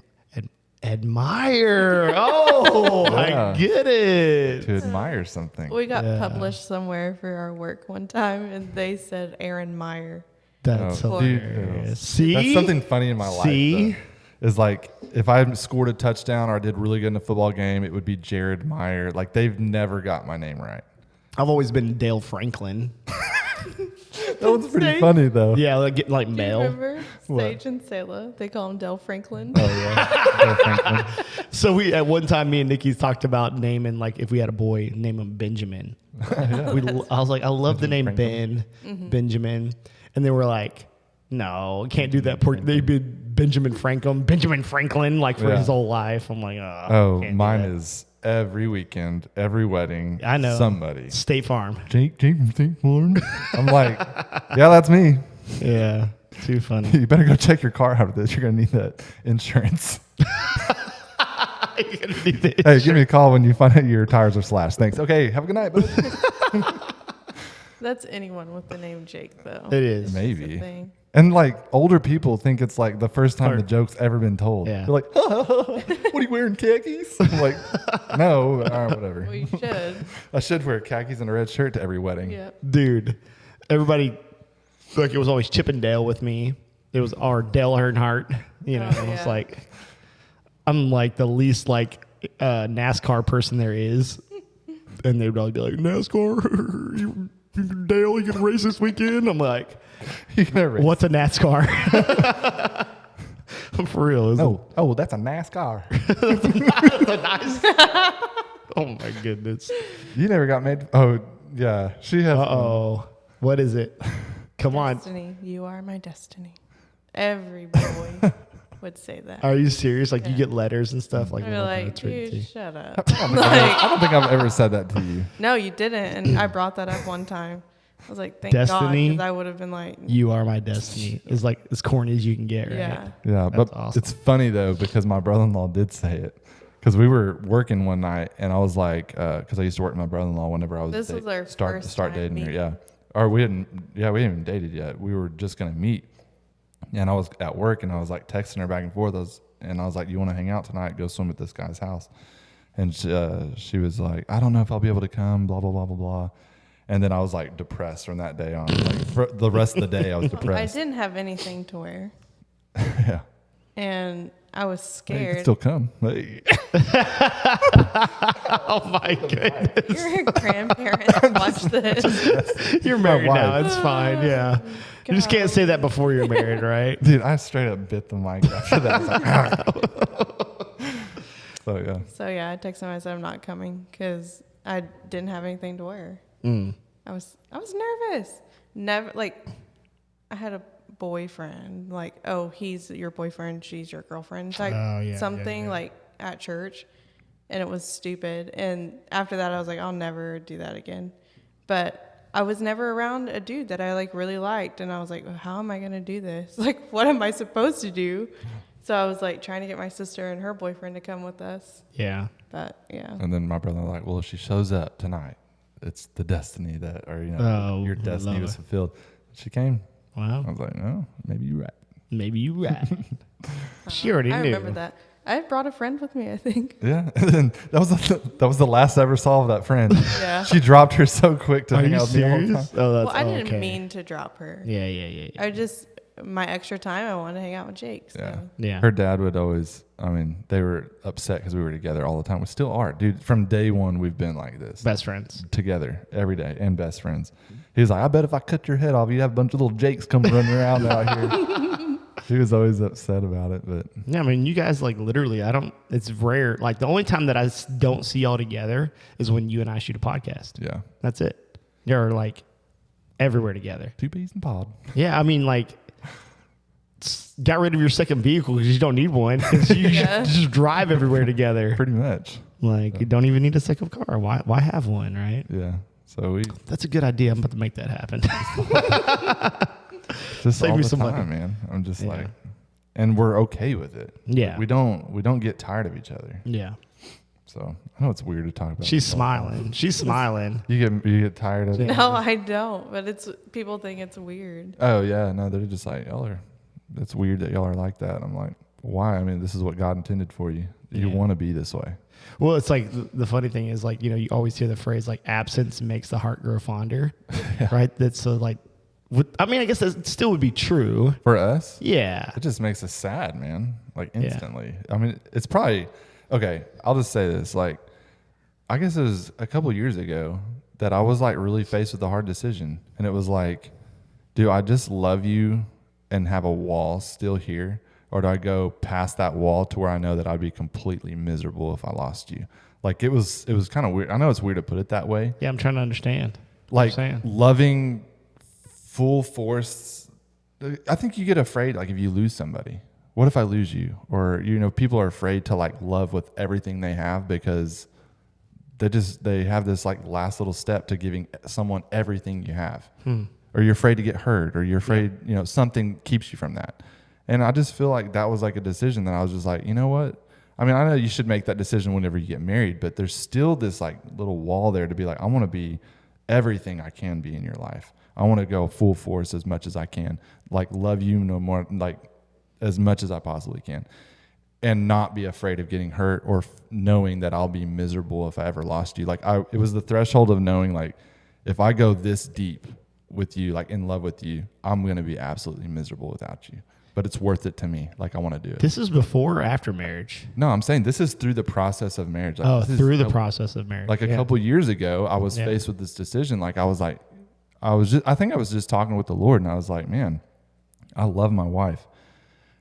Admire. Oh, Yeah. I get it. To admire something. We got Yeah. published somewhere for our work one time, and they said Aaron Meyer. That's Oh, dude, hilarious. oh. See? That's something funny in my See? life. Though, is like if I scored a touchdown or I did really good in a football game, it would be Jared Meyer. Like they've never got my name right. I've always been Dale Franklin. That was pretty Sage? funny though. Yeah, like getting like Do you mail. remember What? Sage and Selah? They call him Del Franklin. Oh yeah. Jared Franklin. So we at one time, me and Nikki talked about naming like if we had a boy, name him Benjamin. I was like, I love the name Benjamin Ben, Benjamin, and they were like, no, can't do that. They've been Benjamin Franklin, like for Yeah. his whole life. I'm like, Oh, can't do mine that. is every weekend, every wedding. I know somebody. State Farm. Jake from State Farm. I'm like, yeah, that's me. Yeah, too funny. You better go check your car out of this. You're gonna need that insurance. You're gonna need the Hey, give me a call when you find out your tires are slashed. Thanks. Okay, have a good night. Bye. That's anyone with the name Jake, though. It is. It's a Maybe. thing. And like older people think it's like the first time Or- the joke's ever been told. Yeah. They're like, what are you wearing, khakis? I'm like, no, whatever. Well, you should. I should wear khakis and a red shirt to every wedding. Yeah. Dude, everybody, like it was always Chip and Dale with me. It was our Dale Earnhardt. You know, Oh, it's yeah. like I'm like the least like NASCAR person there is, and they'd probably be like, NASCAR, Dale, you gonna race this weekend? I'm like, You can never- what's a NASCAR? I'm for real. It's Oh, that's a NASCAR. oh my goodness. You never got made. Oh, yeah. She has. Uh-oh. What is it? Come on. Destiny, you are my destiny. Every boy would say that. Are you serious? Like you Yeah. get letters and stuff like I'd be "Oh, like, that's written to you." dude, shut up. I don't think I've ever said that to you. No, you didn't. And I brought that up one time. I was like, thank Destiny? God, because I would have been like, You are my destiny. It's like as corny as you can get, right? yeah. Yeah, That's but awesome. it's funny though because my brother-in-law did say it because we were working one night and I was like, because I used to work with my brother-in-law whenever I was This was our start first time dating her, meeting. yeah, or we hadn't even dated yet. We were just gonna meet, and I was at work and I was like texting her back and forth. And I was like, you want to hang out tonight? Go swim at this guy's house. And she was like, I don't know if I'll be able to come. Blah blah blah blah blah. And then I was like depressed from that day on. Like for the rest of the day, I was I depressed. didn't have anything to wear. Yeah. And I was Hey, you can scared. still come. Hey. Oh my goodness. Your grandparents watch this. You're married wife. now. It's fine. Yeah. You just can't say that before you're married, right? Dude, I straight up bit the mic after that. I was like, so yeah. So yeah, I texted him. I said I'm not coming because I didn't have anything to wear. I was nervous. Never like I had a boyfriend. Like, oh, he's your boyfriend, she's your girlfriend. Type something like at church, and it was stupid. And after that, I was like, I'll never do that again. But I was never around a dude that I like really liked, and I was like, well, how am I gonna do this? Like, what am I supposed to do? So I was like trying to get my sister and her boyfriend to come with us. Yeah. But yeah. And then my brother was like, well, if she shows up tonight, it's the destiny that, or your destiny was fulfilled. She came. Wow. I was like, no, maybe you're right. Maybe you're right. She already knew. I remember that. I brought a friend with me, I think. Yeah, and then that was the last I ever saw of that friend. Yeah. She dropped her so quick to hang out with me all the serious? time. Oh, that's Well, I didn't okay. mean to drop her. Yeah. I just, my extra time, I wanted to hang out with Jake. So. Yeah. Her dad would always, they were upset because we were together all the time. We still are. Dude, from day one, we've been like this. Best friends. Together every day and best friends. He was like, I bet if I cut your head off, you'd have a bunch of little Jakes coming running around out here. He was always upset about it, but Yeah, I mean, you guys like literally, it's rare. Like the only time that I don't see y'all together is when you and I shoot a podcast. yeah. That's it. You're like everywhere together. 2 peas in pod. Yeah, I mean, like, got rid of your second vehicle because you don't need one. 'Cause you just drive everywhere together. Pretty much. Like, you don't even need a second car. Why have one, right? Yeah. So That's a good idea. I'm about to make that happen. just Save all me the some time, money. man. I'm just like, and we're okay with it. Yeah. We don't get tired of each other. Yeah. So I know it's weird to talk about. She's this all the time. smiling. She's smiling. You get tired of it? No, I don't. But people think it's weird. Oh yeah, no, they're just like, it's weird that y'all are like that. I'm like, why? I mean, this is what God intended for you. You want to be this way. Well, it's like the funny thing is like, you always hear the phrase like absence makes the heart grow fonder, right? That's so like, I mean, I guess that still would be true. For us, Yeah. it just makes us sad, man. Like instantly. I mean, it's probably, okay, I'll just say this. Like, I guess it was a couple years ago that I was like really faced with a hard decision. And it was like, do I just love you and have a wall still here? Or do I go past that wall to where I know that I'd be completely miserable if I lost you? Like it was kind of weird. I know it's weird to put it that way. Yeah, I'm trying to understand. Like loving full force. I think you get afraid, like if you lose somebody, what if I lose you? Or, people are afraid to like love with everything they have because they have this like last little step to giving someone everything you have. Or you're afraid to get hurt, or you're afraid, something keeps you from that. And I just feel like that was like a decision that I was just like, you know what? I mean, I know you should make that decision whenever you get married, but there's still this like little wall there to be like, I want to be everything I can be in your life. I want to go full force as much as I can, like love you no more, like as much as I possibly can, and not be afraid of getting hurt or knowing that I'll be miserable if I ever lost you. Like it was the threshold of knowing like, if I go this deep with you, like in love with you, I'm going to be absolutely miserable without you. But it's worth it to me. Like I want to do it. This is before or after marriage? No, I'm saying this is through the process of marriage. Like, Through the process of marriage. Like a couple years ago, I was faced with this decision. Like I think I was just talking with the Lord, and I was like, man, I love my wife.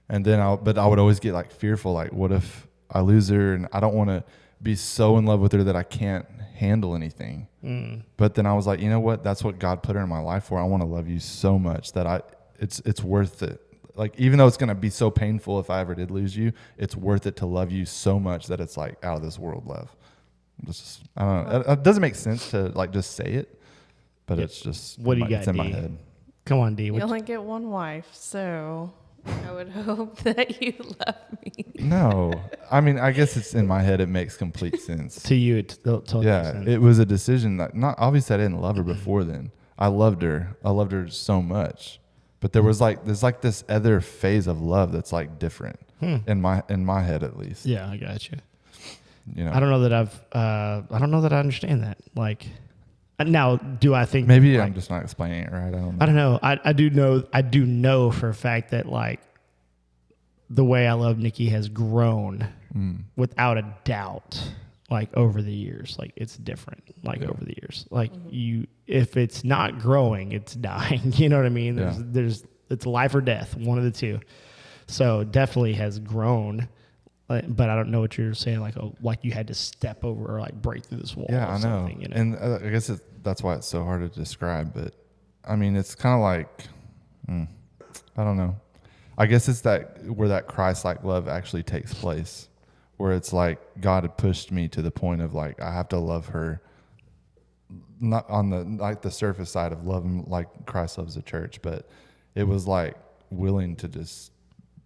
And then but I would always get like fearful. Like, what if I lose her? And I don't want to be so in love with her that I can't handle anything. But then I was like, you know what? That's what God put her in my life for. I want to love you so much that it's worth it. Like, even though it's going to be so painful if I ever did lose you, it's worth it to love you so much that it's like out of this world love. I don't know. It doesn't make sense to like just say it, but it's just What do you got, it's in my D? head. Come on, D. You only get one wife, so I would hope that you love me. No, I mean, I guess it's in my head. It makes complete sense. To you, it totally makes Yeah, sense. it was a decision that obviously I didn't love her before then. I loved her so much, but there's like this other phase of love that's like different in my head at least. Yeah, I got you. I don't know that I don't know that I understand that. Like, now, do I think maybe like, I'm just not explaining it right. I don't know. I do know for a fact that like the way I love Nikki has grown without a doubt. like over the years. Like it's different, like over the years. Like if it's not growing, it's dying. You know what I mean? There's it's life or death, one of the two. So definitely has grown, but I don't know what you're saying. Like you had to step over or like break through this wall. Yeah, or I know. something, you know? And I guess that's why it's so hard to describe. But I mean, it's kind of like, I don't know. I guess it's where that Christ-like love actually takes place, where it's like God had pushed me to the point of like I have to love her, not on the surface side of loving like Christ loves the church, but it was like willing to just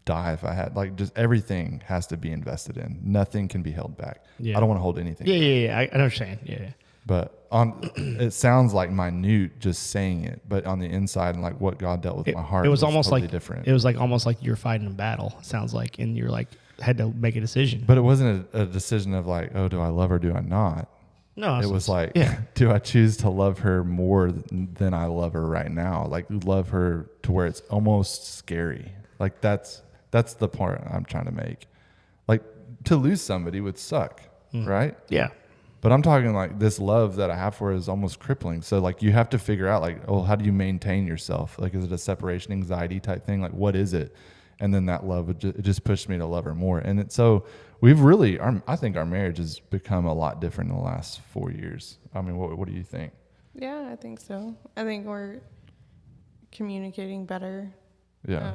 die if I had, like, just everything has to be invested in. Nothing can be held back. Yeah. I don't want to hold anything. Yeah. I know what you're saying. Yeah. But it sounds like minute just saying it, but on the inside and like what God dealt with my heart, it was almost totally like different. It was like almost like you're fighting a battle. It sounds like, and you're like had to make a decision. But it wasn't a decision of like, oh, do I love her? Do I not? No, It was like, do I choose to love her more than I love her right now? Like love her to where it's almost scary. Like that's the part I'm trying to make. Like to lose somebody would suck, right? Yeah. But I'm talking like this love that I have for her is almost crippling. So like you have to figure out like, oh, how do you maintain yourself? Like, is it a separation anxiety type thing? Like, what is it? And then that love, it just pushed me to love her more. And so we've really, I think our marriage has become a lot different in the last 4 years. I mean, what do you think? Yeah, I think so. I think we're communicating better. Yeah.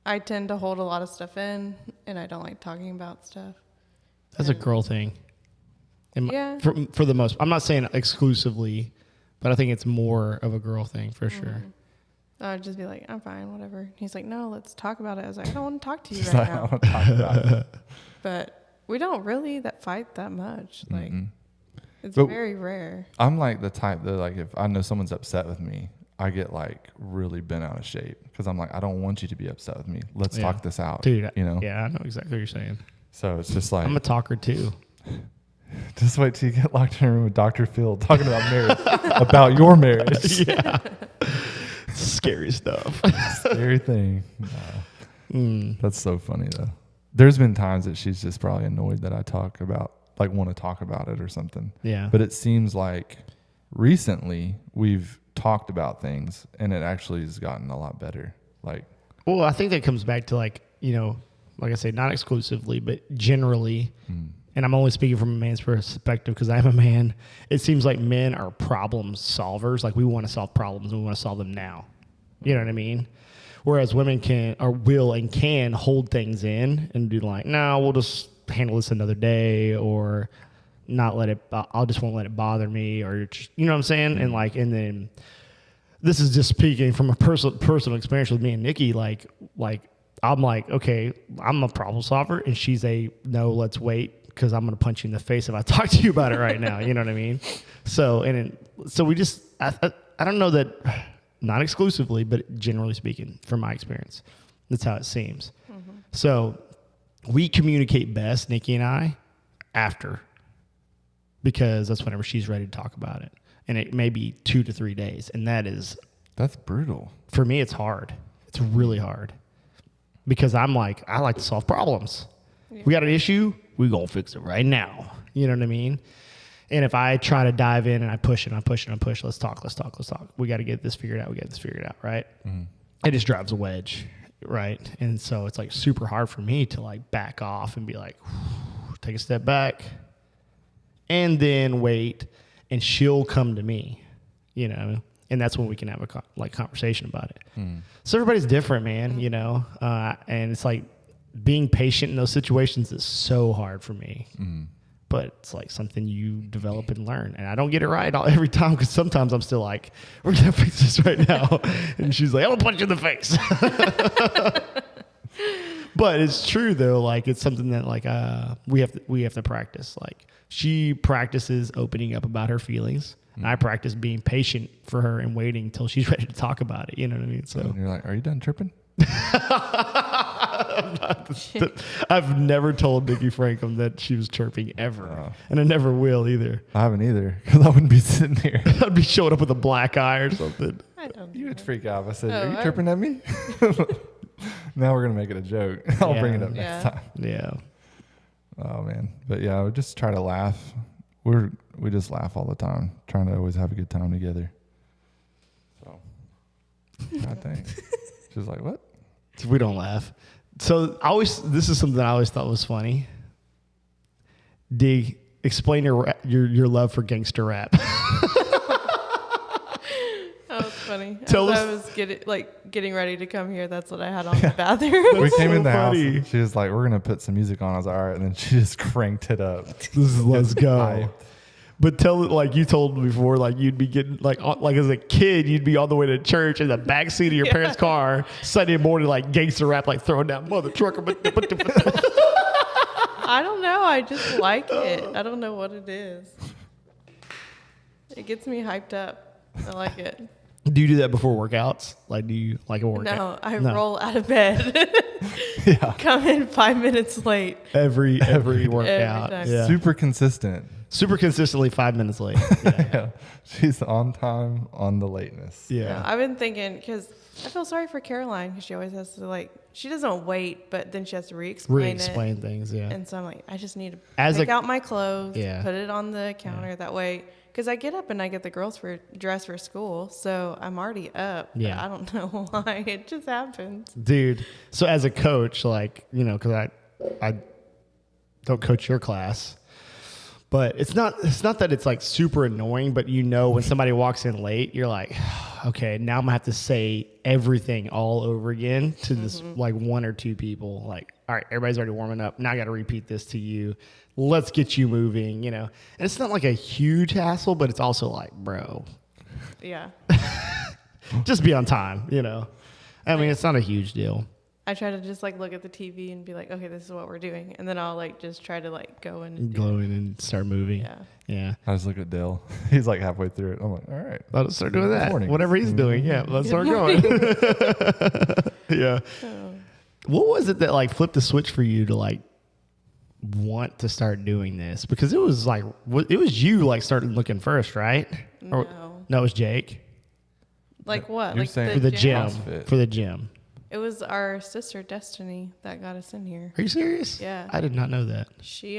I tend to hold a lot of stuff in, and I don't like talking about stuff. That's a girl thing. Yeah. For the most, I'm not saying exclusively, but I think it's more of a girl thing for sure. I'd just be like, I'm fine, whatever. He's like, no, let's talk about it. I was like, I don't want to talk to you It's right like, I now. don't want to talk about it. But we don't really fight that much. Like, it's But very rare. I'm like the type that like if I know someone's upset with me, I get like really bent out of shape because I'm like, I don't want you to be upset with me. Let's talk this out, dude. You know? Yeah, I know exactly what you're saying. So it's just like I'm a talker too. just wait till you get locked in a room with Dr. Phil talking about marriage, about your marriage. Yeah. Scary stuff. Scary thing. No. That's so funny though. There's been times that she's just probably annoyed that I talk about, like want to talk about it or something. Yeah. But it seems like recently we've talked about things and it actually has gotten a lot better. Like, well, I think that comes back to like, you know, like I say, not exclusively, but generally, and I'm only speaking from a man's perspective because I'm a man. It seems like men are problem solvers. Like we want to solve problems and we want to solve them now. You know what I mean? Whereas women can or will and can hold things in and do like, no, we'll just handle this another day or not let it, I'll just won't let it bother me or, just, you know what I'm saying? And like, and then this is just speaking from a personal experience with me and Nikki, like I'm like, okay, I'm a problem solver and she's no, let's wait because I'm going to punch you in the face if I talk to you about it right now. You know what I mean? So, so we just, I don't know that, not exclusively, but generally speaking, from my experience, that's how it seems. So we communicate best, Nikki and I, after, because that's whenever she's ready to talk about it. And it may be 2 to 3 days. And that's brutal. For me, it's hard. It's really hard because I like to solve problems. Yeah. We got an issue, we gonna fix it right now. You know what I mean? And if I try to dive in and I push, let's talk. We got to get this figured out. Right. It just drives a wedge. Right. And so it's like super hard for me to like back off and be like, take a step back and then wait. And she'll come to me, you know, and that's when we can have a conversation about it. So everybody's different, man, you know, and it's like being patient in those situations is so hard for me. But it's like something you develop and learn. And I don't get it right every time because sometimes I'm still like, we're going to fix this right now. And she's like, I'm going to punch you in the face. But it's true, though. Like, it's something that, like, we have to practice. Like, she practices opening up about her feelings. And I practice being patient for her and waiting until she's ready to talk about it. You know what I mean? So and you're like, are you done chirping? I've never told Nikki Frankham that she was chirping ever. And I never will either. I haven't either because I wouldn't be sitting here. I'd be showing up with a black eye or something. You would freak out if I said, are you chirping at me? Now we're going to make it a joke. I'll bring it up next time. Yeah. Oh man, but yeah, we just try to laugh. We just laugh all the time, trying to always have a good time together. So, I think she was like, "What?" We don't laugh. So this is something I always thought was funny. D, explain your love for gangster rap. That was funny. Tell As us- I was getting ready to come here, that's what I had on the bathroom. We came so in the house. funny. And she was like, "We're gonna put some music on." I was like, "All right," and then she just cranked it up. Let's go. Hype. But tell it like you told me before, like you'd be getting like as a kid, you'd be on the way to church in the back seat of your parents' car Sunday morning, like gangster rap, like throwing down mother trucker. I don't know. I just like it. I don't know what it is. It gets me hyped up. I like it. Do you do that before workouts? Like, do you like a workout? No, I roll out of bed. Yeah, Come in 5 minutes late. Every workout. time. Yeah. super consistent. Super consistently 5 minutes late. Yeah. Yeah, she's on time on the lateness. Yeah. I've been thinking, because I feel sorry for Caroline, because she always has to, she doesn't wait, but then she has to re-explain it. Things. Yeah. And so I'm like, I just need to As pick a- out my clothes, Yeah. put it on the counter that way. Because I get up and I get the girls for dress for school, so I'm already up. but Yeah. I don't know why. It just happens. Dude. So as a coach, because I don't coach your class, but it's not that it's like super annoying, but when somebody walks in late, you're like, okay, now I'm gonna have to say everything all over again to this like one or two people. Like, all right, everybody's already warming up. Now I got to repeat this to you. Let's get you moving, And it's not like a huge hassle, but it's also like, bro, Yeah. just be on time, I mean, it's not a huge deal. I try to just look at the TV and be like, okay, this is what we're doing. And then I'll just try to go in and do Go in and start moving. Yeah. Yeah. I just look at Dale. He's like halfway through it. I'm like, all right. Let's start doing that. morning. Whatever he's doing. Yeah. Let's start going. Yeah. Oh. What was it that flipped the switch for you to want to start doing this? Because it was it was you started looking first, right? No. No, it was Jake Like what? You're Like saying- for the gym. CrossFit. For the gym. It was our sister Destiny that got us in here. Are you serious? Yeah. I did not know that. She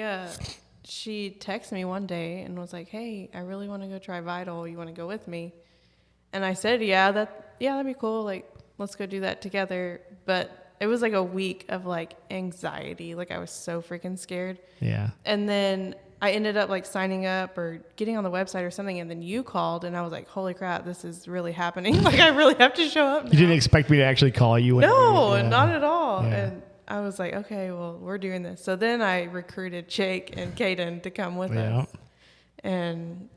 texted me one day and was like, "Hey, I really want to go try Vital. You want to go with me?" And I said, "Yeah, that'd be cool. Let's go do that together." But it was a week of anxiety. I was so freaking scared. Yeah. And then I ended up signing up or getting on the website or something, and then you called, and I was like, "Holy crap, this is really happening! I really have to show up now." You didn't expect me to actually call you? No, Yeah. not at all. Yeah. And I was like, "Okay, well, we're doing this." So then I recruited Jake and Kaden to come with Yeah. us, and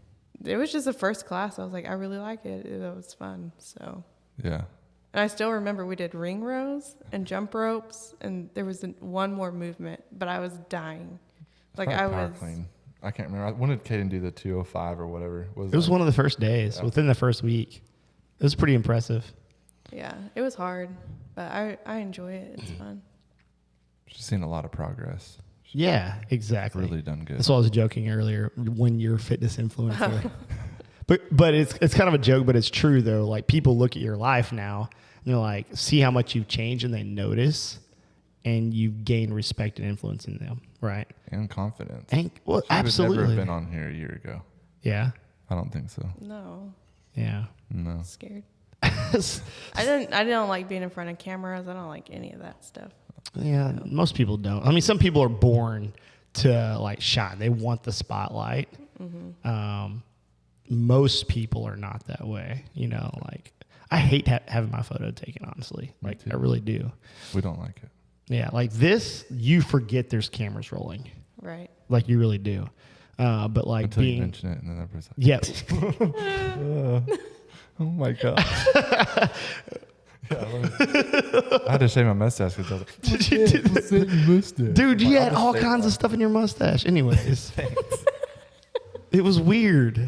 it was just the first class. I was like, I really like it. It was fun. So, Yeah. and I still remember we did ring rows and jump ropes, and there was one more movement, but I was dying. Probably I power was. clean. I can't remember. When did Kaden do the 205 or whatever? It was one of the first days, within the first week. It was pretty impressive. Yeah, it was hard, but I enjoy it. It's fun. She's seen a lot of progress. Yeah, exactly. Really done good. That's what I was joking earlier. When you're a fitness influencer, but it's kind of a joke, but it's true though. People look at your life now, and see how much you've changed, and they notice, and you've gained respect and influence in them, right? And confidence. And well, She would never absolutely. have been on here a year ago. Yeah, I don't think so. No, yeah. No. scared. I didn't like being in front of cameras. I don't like any of that stuff. Yeah, most people don't. I mean, some people are born to shine. They want the spotlight. Most people are not that way. I hate having my photo taken. Honestly, Me too. I really do. We don't like it. Yeah, this, you forget there's cameras rolling. Right. You really do. But Until you being, mention it, and then everybody's like, yeah, oh my God. I had to shave my mustache because I was like, dude, you I'll had just all say kinds of stuff in your mustache. Anyways, it was weird.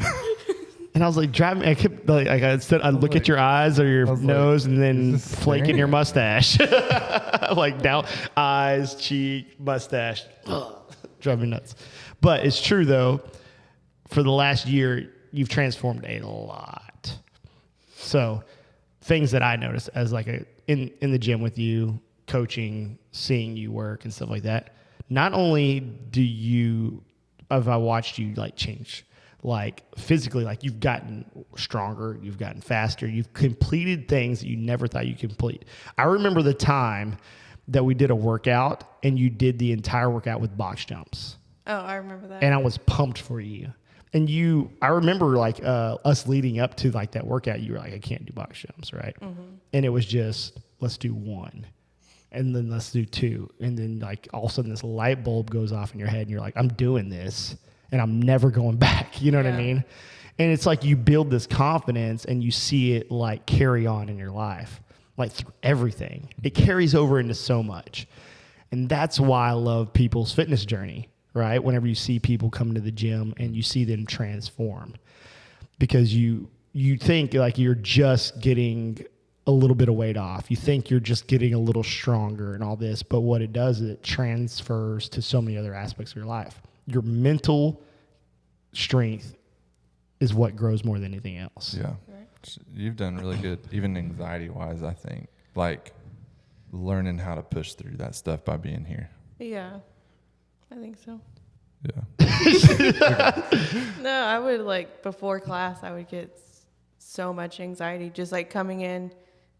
And I was driving. I kept I said, I'd look at your eyes or your I was nose, and then is this flake in staring your at me? mustache, down eyes, cheek, mustache. Ugh, drive me nuts. But it's true though. For the last year, you've transformed a lot. So things that I noticed as in the gym with you, coaching, seeing you work and stuff like that. not only have I watched you like change, like physically, like you've gotten stronger, you've gotten faster, you've completed things that you never thought you could complete. I remember the time that we did a workout and you did the entire workout with box jumps. Oh, I remember that. And I was pumped for you. And I remember like us leading up to like that workout, you were like, I can't do box jumps, right? Mm-hmm. And it was just, let's do one. And then let's do two. And then like all of a sudden this light bulb goes off in your head and you're like, I'm doing this and I'm never going back. You know what I mean? And it's like you build this confidence and you see it like carry on in your life, like through everything. It carries over into so much. And that's why I love people's fitness journey. Right? Whenever you see people come to the gym and you see them transform, because you think like you're just getting a little bit of weight off. You think you're just getting a little stronger and all this, but what it does is it transfers to so many other aspects of your life. Your mental strength is what grows more than anything else. Yeah. Right. You've done really good, even anxiety wise, I think, like learning how to push through that stuff by being here. Yeah. I think so. Yeah. No, I would like before class, I would get so much anxiety just like coming in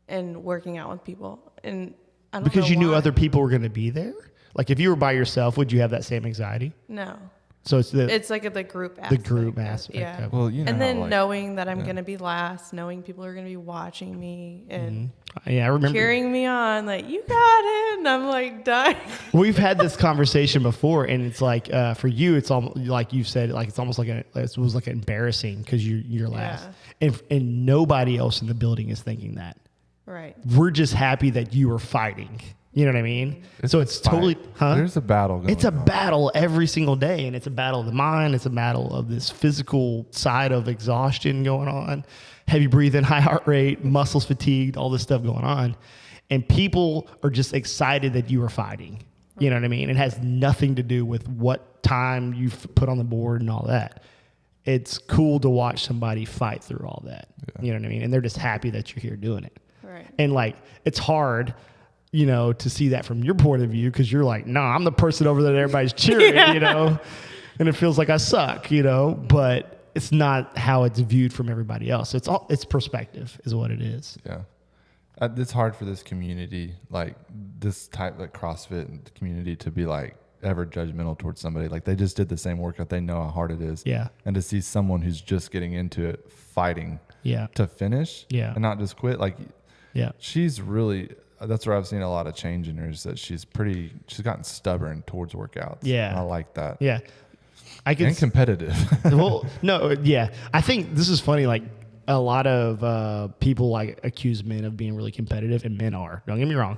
and working out with people. And I don't know because you knew why. other people were going to be there. Like if you were by yourself, would you have that same anxiety? No. So it's like the group aspect. The group aspect. Yeah. Well, you know, and then like, knowing that I'm going to be last, knowing people are going to be watching me and yeah, I remember cheering me on, like, you got it. And I'm like dying. We've had this conversation before, and it's like for you, it's almost like you said, like it's almost like it was like embarrassing because you're last, and nobody else in the building is thinking that. Right. We're just happy that you were fighting. You know what I mean? So it's totally, There's a battle going on. It's a battle every single day, and it's a battle of the mind. It's a battle of this physical side of exhaustion going on, heavy breathing, high heart rate, muscles fatigued, all this stuff going on. And people are just excited that you are fighting. You know what I mean? It has nothing to do with what time you've put on the board and all that. It's cool to watch somebody fight through all that. Yeah. You know what I mean? And they're just happy that you're here doing it. Right. And like, it's hard, you know, to see that from your point of view, because you're like, no, I'm the person over there that everybody's cheering, you know, and it feels like I suck, you know, but it's not how it's viewed from everybody else. It's perspective is what it is. Yeah. It's hard for this community, like this type, like CrossFit community, to be like ever judgmental towards somebody. Like they just did the same workout. They know how hard it is. Yeah. And to see someone who's just getting into it, fighting to finish and not just quit. Like, she's really, that's where I've seen a lot of change in her, is that she's gotten stubborn towards workouts. Yeah. And I like that. Yeah. And competitive. Well, no, yeah. I think this is funny. Like a lot of people like accuse men of being really competitive, and men are. Don't get me wrong.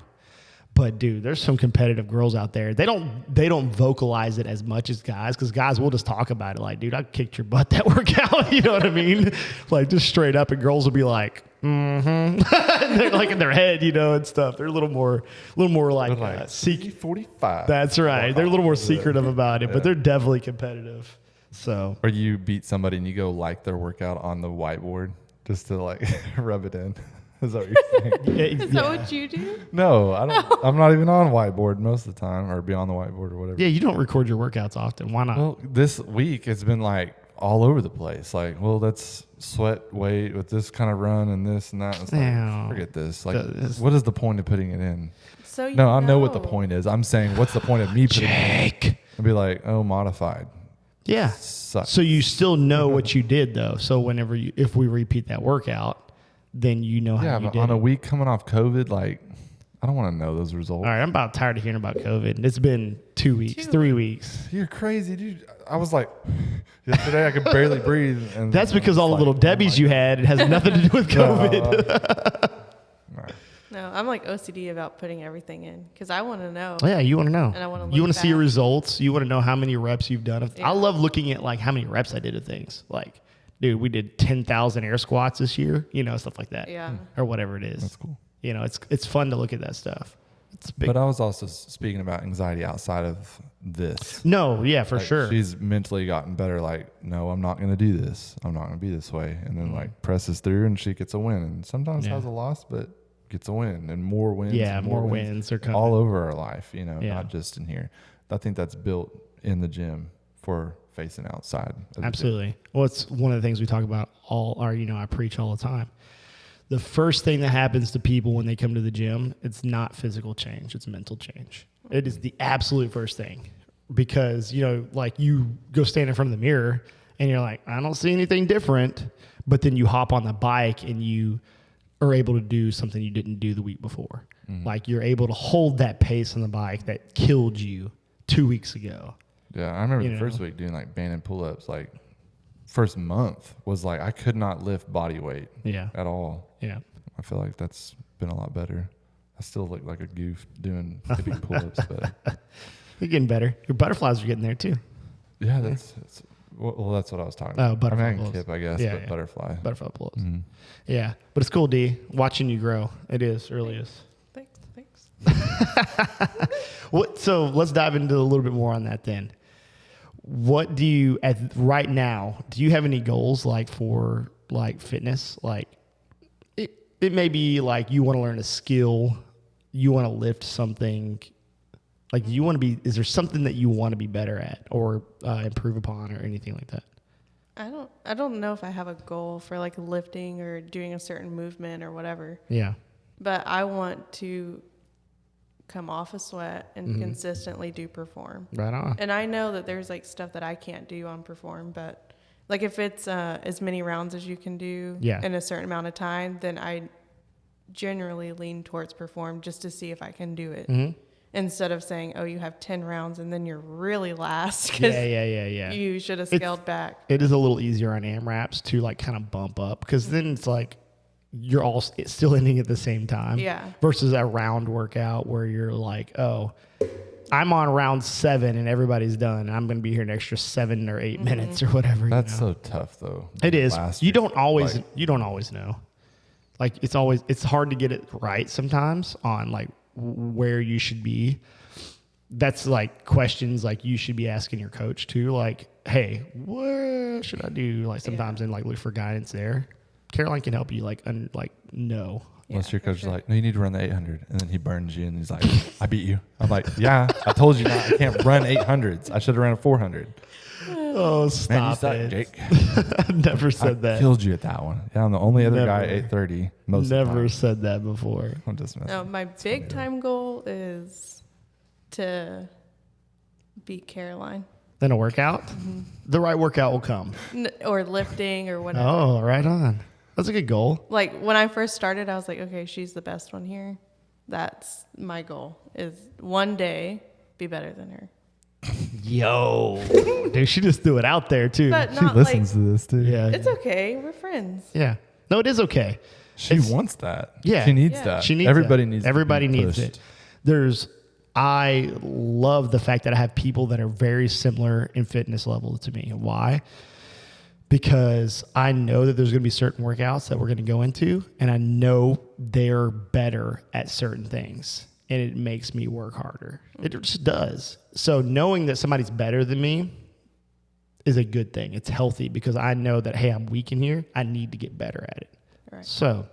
But dude, there's some competitive girls out there. They don't vocalize it as much as guys, because guys will just talk about it. Like, dude, I kicked your butt that workout. You know what I mean? Like just straight up, and girls will be like, they're like in their head, you know, and stuff. They're a little more like secret. 45. That's right. They're a little more secretive about it, but they're definitely competitive. So, or you beat somebody and you go like their workout on the whiteboard just to like rub it in. Is that what you're saying? Is that what you do? No, I don't. I'm not even on whiteboard most of the time, or be on the whiteboard or whatever. Yeah, you don't record your workouts often. Why not? Well, this week it's been like all over the place. Like, well, let's sweat weight with this kind of run and this and that. It's like, forget this. Like, what is the point of putting it in? So no, I know what the point is. I'm saying, what's the point of me putting it in? And be like, oh, modified. Yeah. Sucks. So you still know what you did though. So if we repeat that workout, then you know how you did. On a week coming off COVID, like, I don't want to know those results. All right, I'm about tired of hearing about COVID. It's been 2 weeks, 3 weeks. You're crazy, dude. I was like, yesterday I could barely breathe. And that's because all the little Debbies you had, it has nothing to do with COVID. No, I'm like OCD about putting everything in because I want to know. Yeah, you want to know. And I want to. You want to see your results. You want to know how many reps you've done. I love looking at like how many reps I did of things. Like, dude, we did 10,000 air squats this year. You know, stuff like that. Yeah. Or whatever it is. That's cool. You know, it's fun to look at that stuff. It's big. But I was also speaking about anxiety outside of this. No, yeah, for sure. She's mentally gotten better. Like, no, I'm not going to do this. I'm not going to be this way. And then like presses through and she gets a win. And sometimes has a loss, but gets a win and more wins. Yeah, and more wins are coming all over our life, you know, Yeah. not just in here. I think that's built in the gym for facing outside. Of Absolutely. Well, it's one of the things we talk about I preach all the time. The first thing that happens to people when they come to the gym, it's not physical change, it's mental change. It is the absolute first thing, because, like, you go stand in front of the mirror and you're like, I don't see anything different. But then you hop on the bike and you are able to do something you didn't do the week before. Like, you're able to hold that pace on the bike that killed you 2 weeks ago. Yeah, I remember the first week doing like band and pull-ups. Like, first month was like I could not lift body weight at all. Yeah. I feel like that's been a lot better. I still look like a goof doing hippie pull-ups, but You're getting better. Your butterflies are getting there too. yeah, that's what I was talking about. Oh, butterfly I mean, I can pull-ups. kip, I guess, Yeah, but yeah. butterfly. Butterfly pull-ups. Yeah. But it's cool, D, watching you grow. It is, it really is. Thanks. So let's dive into a little bit more on that then. What do you, right now, do you have any goals like for like fitness? Like it may be like you want to learn a skill, you want to lift something. Like, is there something that you want to be better at or improve upon or anything like that? I don't know if I have a goal for like lifting or doing a certain movement or whatever. Yeah. But I want to come off a sweat and consistently do perform. Right on. And I know that there's like stuff that I can't do on perform, but like if it's as many rounds as you can do in a certain amount of time, then I generally lean towards perform just to see if I can do it. Instead of saying, oh, you have 10 rounds and then you're really last because you should have scaled back. It is a little easier on AMRAPs to like kind of bump up, because then it's like you're all still ending at the same time. Yeah. Versus a round workout where you're like, oh, I'm on round 7 and everybody's done. I'm going to be here an extra 7 or 8 minutes or whatever. That's so tough though. It is. You don't always know. Like, it's hard to get it right sometimes on like where you should be. That's like questions like you should be asking your coach too. Like, hey, what should I do? Like sometimes and like look for guidance there. Caroline can help you know. Unless your coach is like, no, you need to run the 800. And then he burns you and he's like, I beat you. I'm like, yeah, I told you not. I can't run 800s. I should have ran a 400. Oh, stop. Man, you suck, it. Jake. I never said that. Killed you at that one. Yeah, I'm the only other guy at 830. Never said that before. I'm just messing. No, my big time goal is to beat Caroline. Then a workout? The right workout will come. Or lifting or whatever. Oh, right on. That's a good goal. Like when I first started, I was like, okay, she's the best one here. That's my goal, is one day be better than her. Yo. Dude, she just threw it out there too. But She not listens to this too. Yeah. It's okay. We're friends. Yeah. No, it is okay. She wants that. Yeah. She needs Yeah. that. She needs Everybody that. needs Everybody to be needs pushed. it. I love the fact that I have people that are very similar in fitness level to me. Why? Because I know that there's going to be certain workouts that we're going to go into, and I know they're better at certain things, and it makes me work harder. It just does. So knowing that somebody's better than me is a good thing. It's healthy because I know that, hey, I'm weak in here. I need to get better at it. Right. So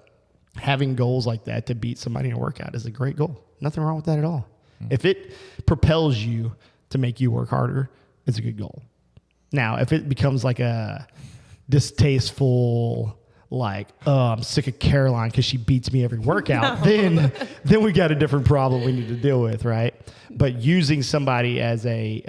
having goals like that to beat somebody in a workout is a great goal. Nothing wrong with that at all. If it propels you to make you work harder, it's a good goal. Now, if it becomes like a distasteful, like, oh, I'm sick of Caroline because she beats me every workout, then we got a different problem we need to deal with, right? But using somebody as a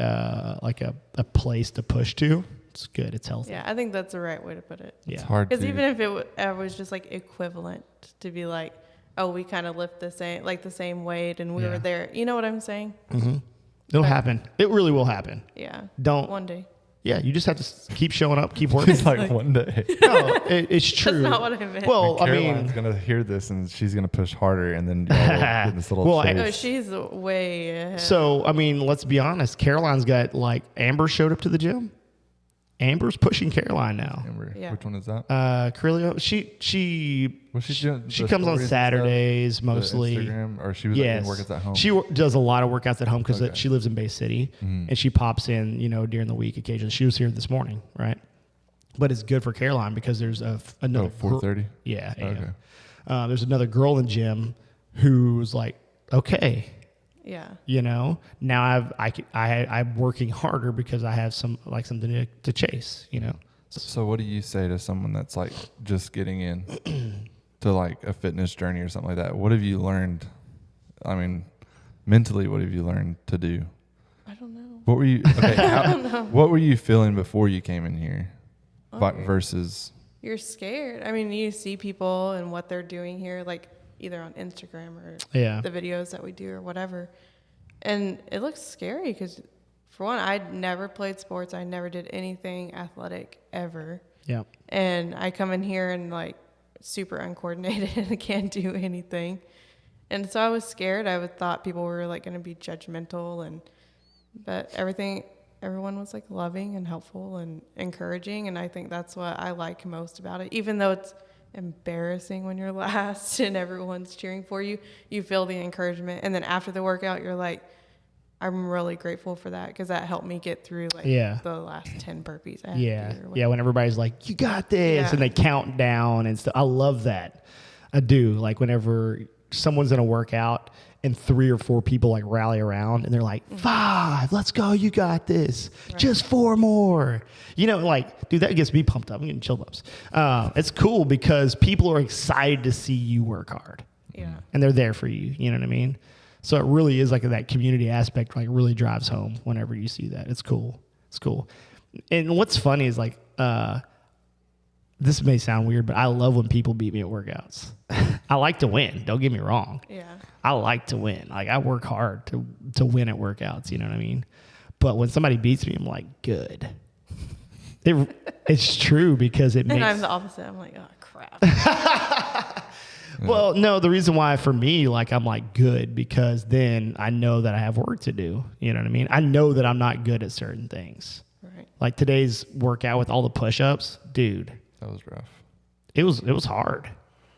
place to push to, it's good. It's healthy. Yeah, I think that's the right way to put it. Yeah. It's hard Because to. even if it was just like equivalent to be like, oh, we kind of lift the same weight and we were there. You know what I'm saying? Mm-hmm. It'll happen. It really will happen. Yeah. Don't. One day. Yeah, you just have to keep showing up, keep working. It's like one day. No, it's true. That's not what I meant. Well, I Caroline's mean, gonna hear this and she's gonna push harder, and then y'all will get in this little Well, chase. No, she's way ahead. so I mean, let's be honest. Caroline's got like Amber showed up to the gym. Amber's pushing Caroline now. Amber, Yeah. which one is that? Carlio, she What's she doing? she The comes on stories and Saturdays stuff? mostly. The Instagram, or she was like Yes, doing workouts at home. she does a lot of workouts at home because Okay. she lives in Bay City, and she pops in, during the week occasionally. She was here this morning, right? But it's good for Caroline because there's another 4:30. Yeah. Okay. There's another girl in the gym who's like, okay, Yeah. You know, now I'm working harder because I have something to chase, you know? So what do you say to someone that's like just getting in to like a fitness journey or something like that? What have you learned? I mean, mentally, what have you learned to do? I don't know. What were you, what were you feeling before you came in here versus? You're scared. I mean, you see people and what they're doing here, like either on Instagram or the videos that we do or whatever. And it looks scary because, for one, I'd never played sports. I never did anything athletic ever. Yeah. And I come in here and like super uncoordinated and can't do anything. And so I was scared. I thought people were like going to be judgmental, but everyone was like loving and helpful and encouraging. And I think that's what I like most about it. Even though it's embarrassing when you're last and everyone's cheering for you, you feel the encouragement. And then after the workout, you're like, I'm really grateful for that because that helped me get through like the last 10 burpees I had to do. Yeah, when everybody's like, you got this, and they count down and stuff. I love that. I do. Like whenever someone's in a workout and 3 or 4 people like rally around and they're like, 5, let's go, you got this. Right. Just 4 more. You know, like, dude, that gets me pumped up. I'm getting chill bumps. It's cool because people are excited to see you work hard. Yeah. And they're there for you. You know what I mean? So it really is like that community aspect, like really drives home whenever you see that. It's cool. It's cool. And what's funny is like, this may sound weird, but I love when people beat me at workouts. I like to win. Don't get me wrong. Yeah. I like to win. Like I work hard to win at workouts. You know what I mean? But when somebody beats me, I'm like, good. It's true because it makes. And I'm the opposite. I'm like, oh crap. Well, no, the reason why for me, like I'm like good because then I know that I have work to do. You know what I mean? I know that I'm not good at certain things. Right. Like today's workout with all the push-ups, dude. That was rough. It was hard.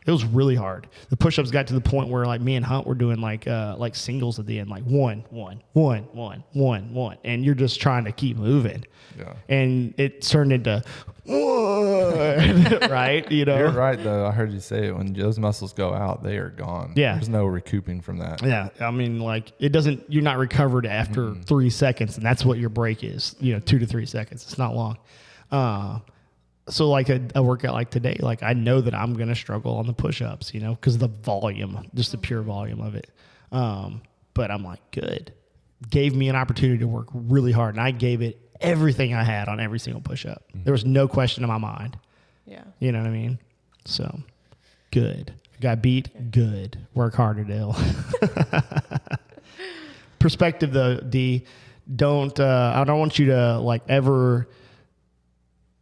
It was really hard. The push-ups got to the point where like me and Hunt were doing like singles at the end, like 1, 1, 1, 1, 1, 1, and you're just trying to keep moving. Yeah. And it turned into 1, right? You know. You're right though. I heard you say it. When those muscles go out, they are gone. Yeah. There's no recouping from that. Yeah. I mean, like it doesn't. You're not recovered after 3 seconds, and that's what your break is. You know, 2 to 3 seconds. It's not long. So like a workout like today, like I know that I'm going to struggle on the push-ups, you know, because of the volume, just the pure volume of it. But I'm like, good. Gave me an opportunity to work really hard, and I gave it everything I had on every single push-up. There was no question in my mind. Yeah. You know what I mean? So, good. Got beat, good. Work harder, Dale. Perspective, though, D. I don't want you to, like, ever...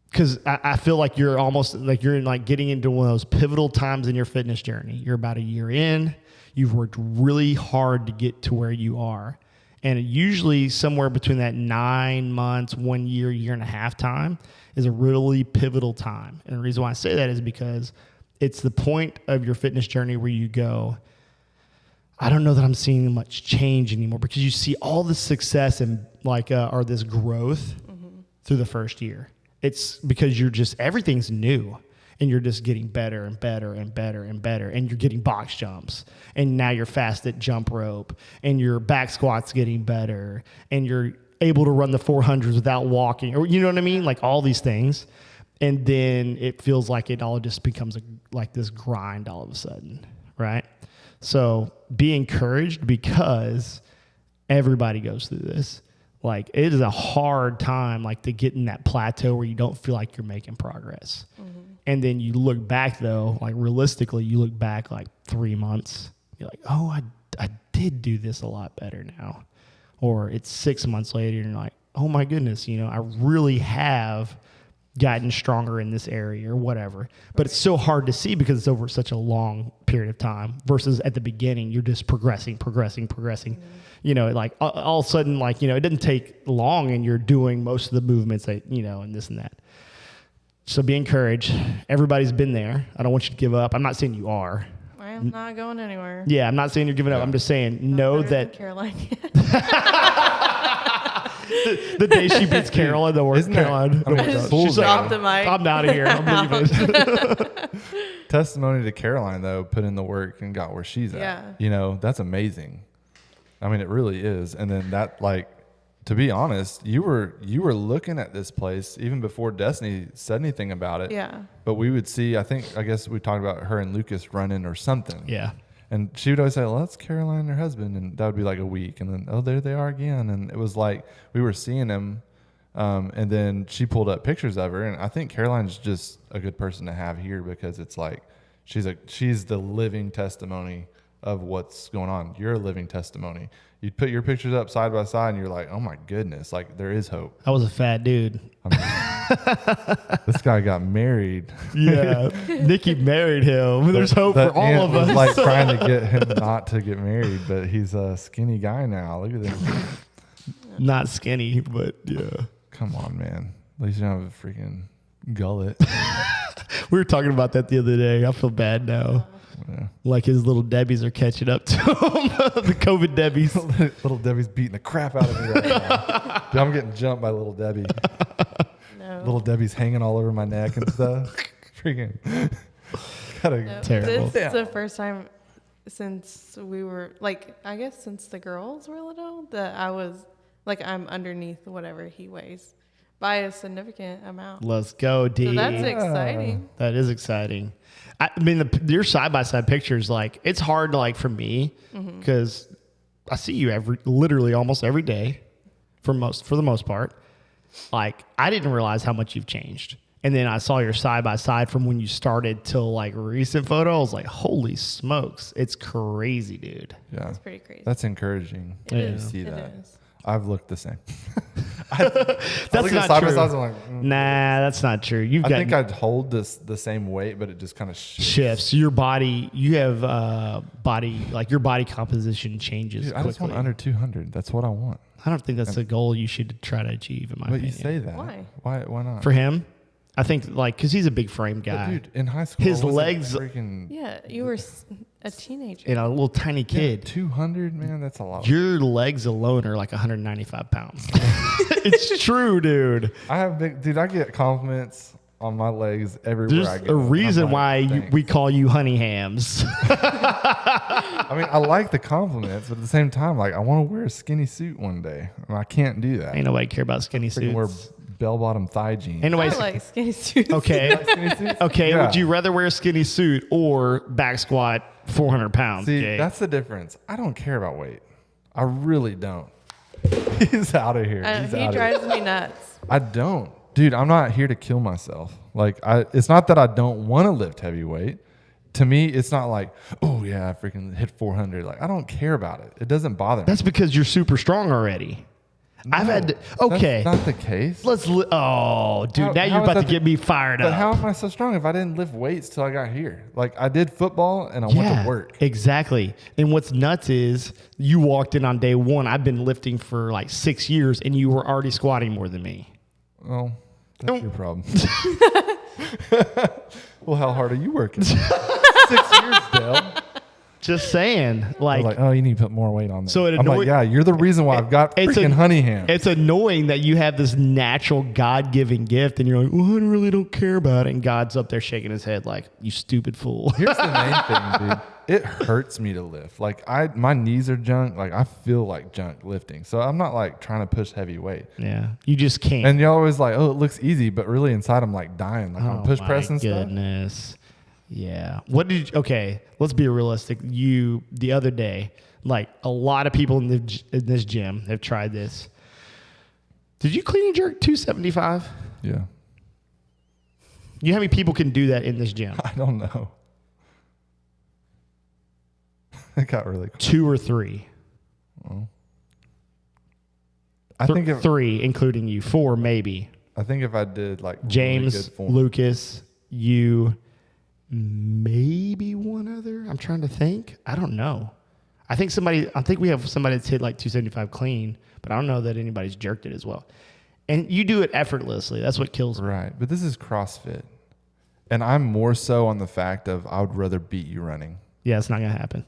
Because I feel like you're almost like you're like getting into one of those pivotal times in your fitness journey. You're about a year in. You've worked really hard to get to where you are. And usually somewhere between that 9 months, 1 year, year and a half time is a really pivotal time. And the reason why I say that is because it's the point of your fitness journey where you go, I don't know that I'm seeing much change anymore, because you see all the success and like or this growth through the first year. It's because everything's new and you're just getting better and better and better and better. And you're getting box jumps, and now you're fast at jump rope, and your back squat's getting better, and you're able to run the 400s without walking, or you know what I mean? Like all these things. And then it feels like it all just becomes like this grind all of a sudden. Right. So be encouraged, because everybody goes through this. Like it is a hard time, like to get in that plateau where you don't feel like you're making progress. And then you look back though, like realistically, you look back like 3 months, you're like, oh, I did do this a lot better now. Or it's 6 months later and you're like, oh my goodness, you know, I really have gotten stronger in this area or whatever. But it's so hard to see because it's over such a long period of time versus at the beginning, you're just progressing. You know, like all of a sudden, like, you know, it doesn't take long and you're doing most of the movements that, you know, and this and that. So be encouraged. Everybody's been there. I don't want you to give up. I'm not saying you are. I am not going anywhere. Yeah, I'm not saying you're giving up. I'm just saying know that Caroline. the day she beats Caroline, the worst Caroline. She's like, the mic. I'm out of here. I'm leaving. Testimony to Caroline though, put in the work and got where she's at. Yeah. You know, that's amazing. I mean, it really is. And then that, like, to be honest, you were looking at this place even before Destiny said anything about it. Yeah. But we would see, I guess we talked about her and Lucas running or something. Yeah. And she would always say, well, that's Caroline and her husband. And that would be like a week. And then, oh, there they are again. And it was like we were seeing them. And then she pulled up pictures of her. And I think Caroline's just a good person to have here because it's like she's the living testimony of what's going on. You're a living testimony. You put your pictures up side by side and you're like, oh my goodness, like there is hope. I was a fat dude. This guy got married. Yeah. Nikki married him. There's hope for all of us. Like trying to get him not to get married, but he's a skinny guy now. Look at this. Not skinny, but yeah. Come on, man. At least you don't have a freaking gullet. We were talking about that the other day. I feel bad now. Yeah. Like his little Debbies are catching up to him. The COVID Debbies. Little Debbie's beating the crap out of me right now. Dude, I'm getting jumped by little Debbie. No. Little Debbie's hanging all over my neck and stuff. Freaking. No, Terrible. This is the first time since we were, like, I guess since the girls were little, that I was, like, I'm underneath whatever he weighs by a significant amount. Let's go, D. So that's exciting. That is exciting. I mean, your side-by-side pictures, like, it's hard to, like, for me, because I see you literally almost every day for the most part. Like, I didn't realize how much you've changed. And then I saw your side-by-side from when you started till, like, recent photo. I was like, holy smokes. It's crazy, dude. Yeah. It's pretty crazy. That's encouraging. It is. To see It that. is. I've looked the same. That's not true. I'm like, Nah, that's not true. I think I'd hold the same weight, but it just kind of shifts. Your body, you have like your body composition changes. Dude, I quickly. just want under 200. That's what I want. I don't think that's a goal you should try to achieve, in my But opinion. you say that. Why? Why not? For him, I think, like, because he's a big frame But guy. dude, in high school, His I wasn't legs- freaking Yeah, you were a teenager. and a little tiny kid. 200, man, that's a lot. Your legs alone are like 195 pounds. It's true, dude. I have big, dude. I get compliments on my legs everywhere There's I go. a reason I'm like, why thanks. we call you honey hams. I mean, I like the compliments, but at the same time, like, I want to wear a skinny suit one day, and I can't do that. Ain't nobody care about skinny Freaking wear suits. bell-bottom thigh jeans. Ain't nobody. I like skinny suits. Okay. Skinny suits? Okay. Yeah. Would you rather wear a skinny suit or back squat 400 pounds? See, Jake? that's the difference. I don't care about weight. I really don't. He's out of here. He's He out of here. drives me nuts. I don't. Dude, I'm not here to kill myself. Like, it's not that I don't want to lift heavy weight. To me, it's not like, oh yeah, I freaking hit 400. Like, I don't care about it. It doesn't bother me. That's because you're super strong already. I've had to, okay. That's not the case. Oh, dude, How- now how you're is about to that get me fired But up. how am I so strong if I didn't lift weights till I got here? Like, I did football and I went to work. Exactly. And what's nuts is you walked in on day one. I've been lifting for like 6 years, and you were already squatting more than me. Well, that's your problem. Well, how hard are you working? 6 years, Dale. Just saying, They're like, like, oh, you need to put more weight on there. So it I'm annoy- like, yeah, you're the reason why I've got it's freaking a- honey ham. it's annoying that you have this natural God-given gift, and you're like, well, I really don't care about it. And God's up there shaking his head like, you stupid fool. Here's the main thing, dude. It hurts me to lift. Like, my knees are junk. Like, I feel like junk lifting. So I'm not like trying to push heavy weight. Yeah, you just can't. And you're always like, oh, it looks easy, but really inside I'm like dying. Like on push press and stuff. Goodness. Yeah. What did you, okay, let's be realistic. You, the other day, like a lot of people in this gym have tried this. Did you clean and jerk 275? Yeah. You know how many people can do that in this gym? I don't know. It got really cool. 2 or 3? I think if 3, including you. 4, maybe. I think if I did like James, really good form, Lucas, you, maybe one other. I'm trying to think. I don't know. I think we have somebody that's hit like 275 clean, but I don't know that anybody's jerked it as well. And you do it effortlessly. That's what kills me. right? But this is CrossFit, and I'm more so on the fact of I would rather beat you running. Yeah, it's not going to happen.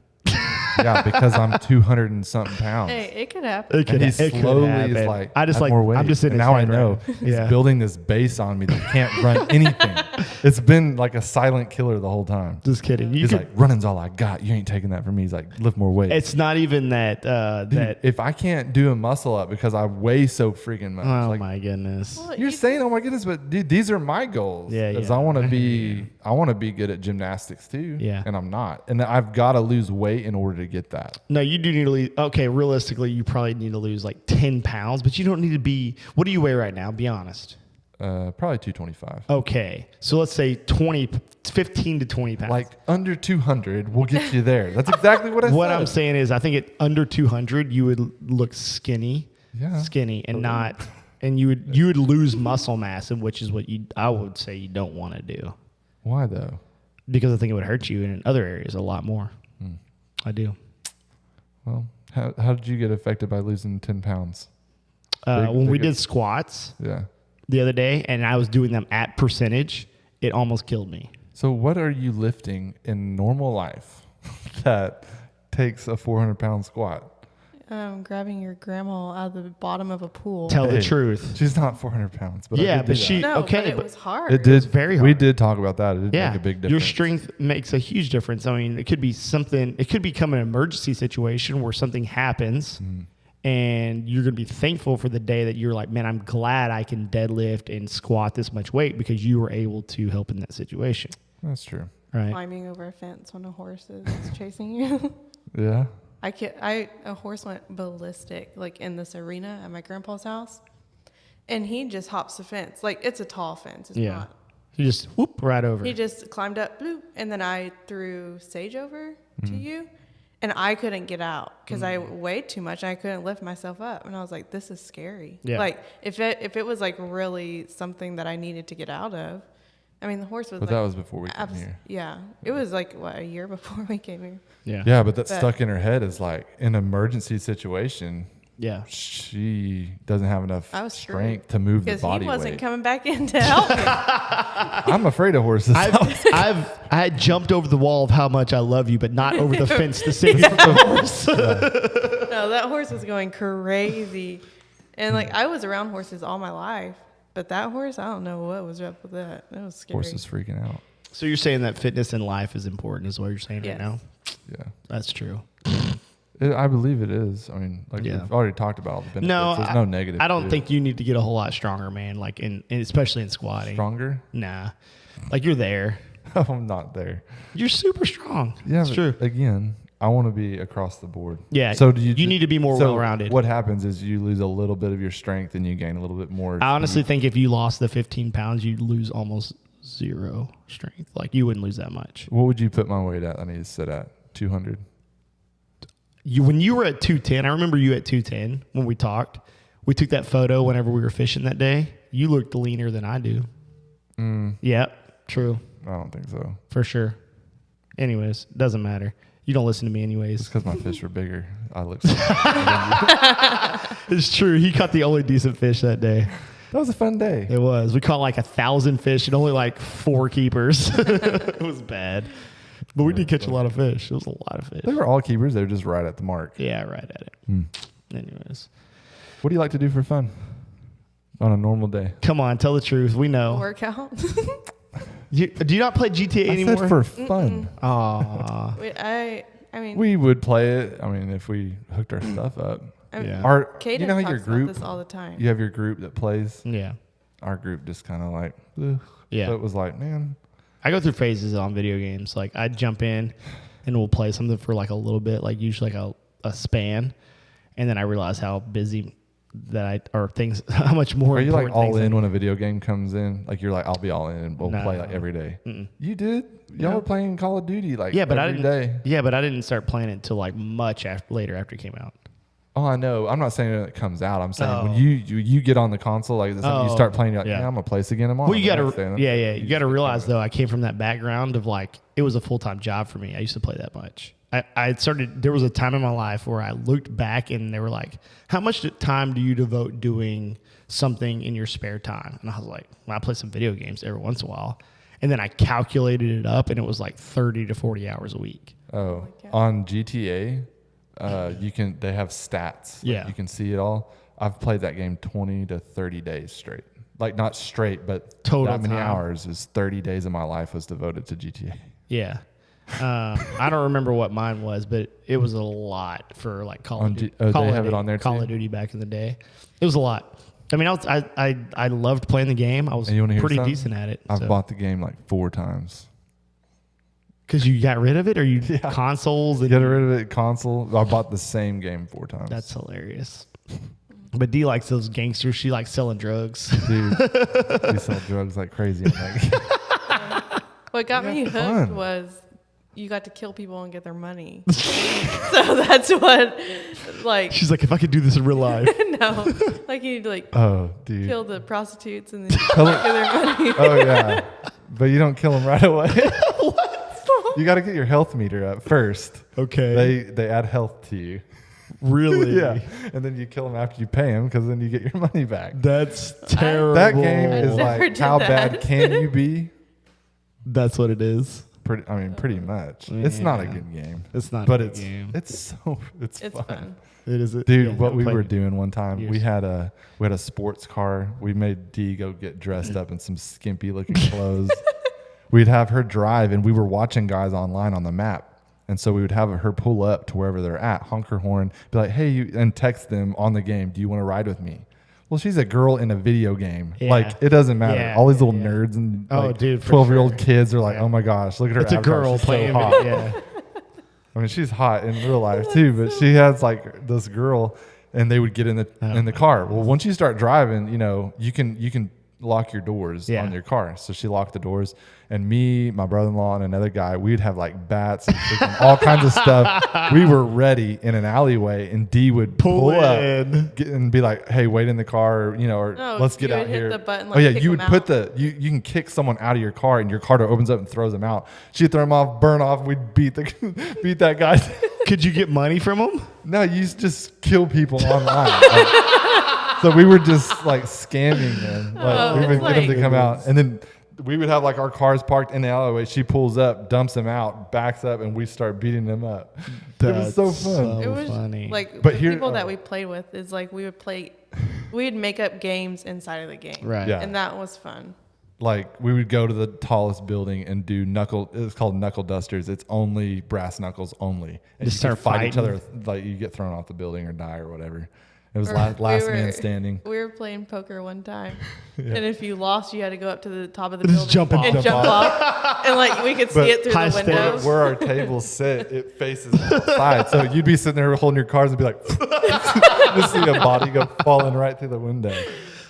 Yeah, because I'm 200 and something pounds. Hey, it could happen. And he slowly is like, I just add like, more weight. I'm just in and his now I head know right now. he's building this base on me that can't run anything. It's been like a silent killer the whole time. Just kidding. He's like, running's all I got. You ain't taking that from me. He's like, lift more weight. it's not even that. Dude, if I can't do a muscle up because I weigh so freaking much, Oh like, my goodness. Well, you're saying, oh my goodness, but dude, these are my goals. Yeah, Because yeah. I want to be good at gymnastics too. Yeah. And I'm not. And I've got to lose weight in order to get that. No, you do need to lose. Okay, realistically, you probably need to lose like 10 pounds, but you don't need to be. What do you weigh right now? Be honest. Probably 225. Okay, so let's say 15 to 20 pounds. Like under 200 will get you there. That's exactly what I said. What I'm saying is, I think at under 200, you would look skinny, Yeah. and not, and you would lose muscle mass, and which is what I would say you don't want to do, Why though? because I think it would hurt you in other areas a lot more. I do. Well, how did you get affected by losing 10 pounds? When we big- did squats Yeah. the other day, and I was doing them at percentage, it almost killed me. So what are you lifting in normal life that takes a 400-pound squat? Grabbing your grandma out of the bottom of a pool. Tell the Hey, truth. She's not 400 pounds, but I Yeah, did do but that. she No, okay, but it but was hard. It did. was very We hard. did talk about that. It did yeah, make a big difference. your strength makes a huge difference. I mean, it could be something. It could become an emergency situation where something happens, and you're going to be thankful for the day that you're like, man, I'm glad I can deadlift and squat this much weight because you were able to help in that situation, That's true. right? Climbing over a fence when a horse is chasing you. Yeah. A horse went ballistic, like in this arena at my grandpa's house, and he just hops the fence. Like, it's a tall fence. It's Yeah, not. you just whoop right over. He just climbed up, bloop, and then I threw Sage over to Mm-hmm. you, and I couldn't get out because I weighed too much. And I couldn't lift myself up, and I was like, "This is scary." Yeah. Like, if it was like really something that I needed to get out of, I mean, the horse was. But like, that was before we came here. Yeah, it was like a year before we came here. yeah, Yeah, but that But- stuck in her head is like, in an emergency situation, yeah. she doesn't have enough I was strength to move the Because body he wasn't weight. coming back in to help me. I'm afraid of horses. I had jumped over the wall of how much I love you, but not over the fence to save you from the horse. No, that horse was going crazy. And like, I was around horses all my life, but that horse, I don't know what was up with that. It was scary. Horse is freaking out. So you're saying that fitness in life is important, is what you're saying Yes. right now? Yeah. That's true. I believe it is. I mean, like Yeah. we've already talked about all the benefits. No, There's no negative. I don't to it. think you need to get a whole lot stronger, man. Like especially in squatting. Stronger? Nah, like you're there. I'm not there. You're super strong. Yeah, it's but true. Again, I want to be across the board. Yeah. So do you? You need to be more well-rounded. What happens is you lose a little bit of your strength and you gain a little bit more. I honestly think if you lost the 15 pounds, you'd lose almost zero strength. Like you wouldn't lose that much. What would you put my weight at? I need to sit at 200. When you were at 210, I remember you at 210 when we talked. We took that photo whenever we were fishing that day. You looked leaner than I do. Yep, true, I don't think so. for sure. Anyways, doesn't matter. You don't listen to me anyways. It's because my fish were bigger. I looked. It's true. He caught the only decent fish that day. That was a fun day. It was. We caught like 1,000 fish and only like 4 keepers. It was bad. But we did catch a lot of fish. It was a lot of fish. They were all keepers. They were just right at the mark. Yeah, right at it. Anyways. What do you like to do for fun on a normal day? Come on, tell the truth. We know. Workout. Do you not play GTA I anymore? said for fun. Aw. I mean, We would play it. I mean, if we hooked our stuff up. I mean, Yeah. Kaden You know how talks your about group, this all the time. you have your group that plays. Yeah. Our group just kind of like, ugh. Yeah. So it was like, man, I go through phases on video games. Like I jump in and we'll play something for like a little bit, like usually like a span. And then I realize how busy how much more are you like important all things in when a video game comes in? Like you're like, I'll be all in and we'll No. play like every day. Mm-mm. You did? Y'all were playing Call of Duty like Yeah, but every day. Yeah, but I didn't start playing it until like much later after it came out. Oh, I know. I'm not saying when it comes out. I'm saying when Oh. you get on the console, like you start playing, you're like, yeah. yeah, I'm gonna play this again tomorrow. Well, you The next day, gotta, and yeah. You gotta just realize keep going. though, I came from that background of like it was a full time job for me. I used to play that much. I started. There was a time in my life where I looked back and they were like, "How much time do you devote doing something in your spare time?" And I was like, "Well, I play some video games every once in a while." And then I calculated it up, and it was like 30 to 40 hours a week. Oh, my God. on GTA, they have stats. Like, Yeah. you can see it all. I've played that game 20 to 30 days straight. like not straight, but Total that many time. hours is 30 days of my life was devoted to GTA. Yeah. I don't remember what mine was, but it was a lot for like Call of Duty. They have it on there Call too? of Duty back in the day. It was a lot. I mean, I loved playing the game. I was And you wanna hear pretty something? decent at it. I've bought the game like 4 times. Because you got rid of it, or you consoles? And Get rid of it, console. I bought the same game 4 times. That's hilarious. But Dee likes those gangsters. She likes selling drugs. Dude, we sell drugs like crazy. In that game. What got me hooked fun. was you got to kill people and get their money. So that's what, like, She's like, if I could do this in real life. no, like you like Oh, dude. kill the prostitutes and then you get their money. Oh yeah, but you don't kill them right away. You got to get your health meter up first. Okay. They add health to you. Really? Yeah, and then you kill them after you pay them because then you get your money back. That's terrible. That game is never like, did how that. bad can you be? That's what it is. Pretty much. It's not a good game. It's not but a good game. It's It's fun. fun. It is. Dude, what we were doing one time, years. we had a sports car. We made Dee go get dressed up in some skimpy looking clothes. We'd have her drive, and we were watching guys online on the map. And so we would have her pull up to wherever they're at, honk her horn, be like, hey, and text them on the game, do you want to ride with me? Well, she's a girl in a video game. Yeah. Like, it doesn't matter. Yeah, All these little yeah. nerds and Oh, like dude, for 12-year-old sure. kids are like, Yeah. oh my gosh, look at her It's a avatar. girl She's playing. so hot. Yeah. I mean, she's hot in real life too, but she has like this girl, and they would get in the car. Well, once you start driving, you can lock your doors Yeah. on your car. So she locked the doors, and me, my brother-in-law, and another guy, we'd have like bats and freaking all kinds of stuff. We were ready in an alleyway, and Dee would pull up in. and be like, "Hey, wait in the car," or No, let's get you out would hit here. the button, Oh like, yeah, kick you would them put out. you can kick someone out of your car, and your car door opens up and throws them out. She'd throw them off, burn off. We'd beat that guy. Could you get money from them? No, you just kill people online. So we were just like scamming them. Like, we would get them to come out, and then we would have like our cars parked in the alleyway. She pulls up, dumps them out, backs up, and we start beating them up. It was so fun. so It was funny. like But the here- people that we played with is like we'd make up games inside of the game. Right. Yeah. And that was fun. Like we would go to the tallest building and do it's called knuckle dusters. It's only brass knuckles only. And Just you can start fight each fighting. other, like you get thrown off the building or die or whatever. It was Or last we man were- standing. We were playing poker one time, and if you lost, you had to go up to the top of the Just building jump off. and Jump jump off, and like we could see But it through high the stairs. windows. Where our tables sit, it faces outside. So you'd be sitting there holding your cards and be like, just see a body go falling right through the window.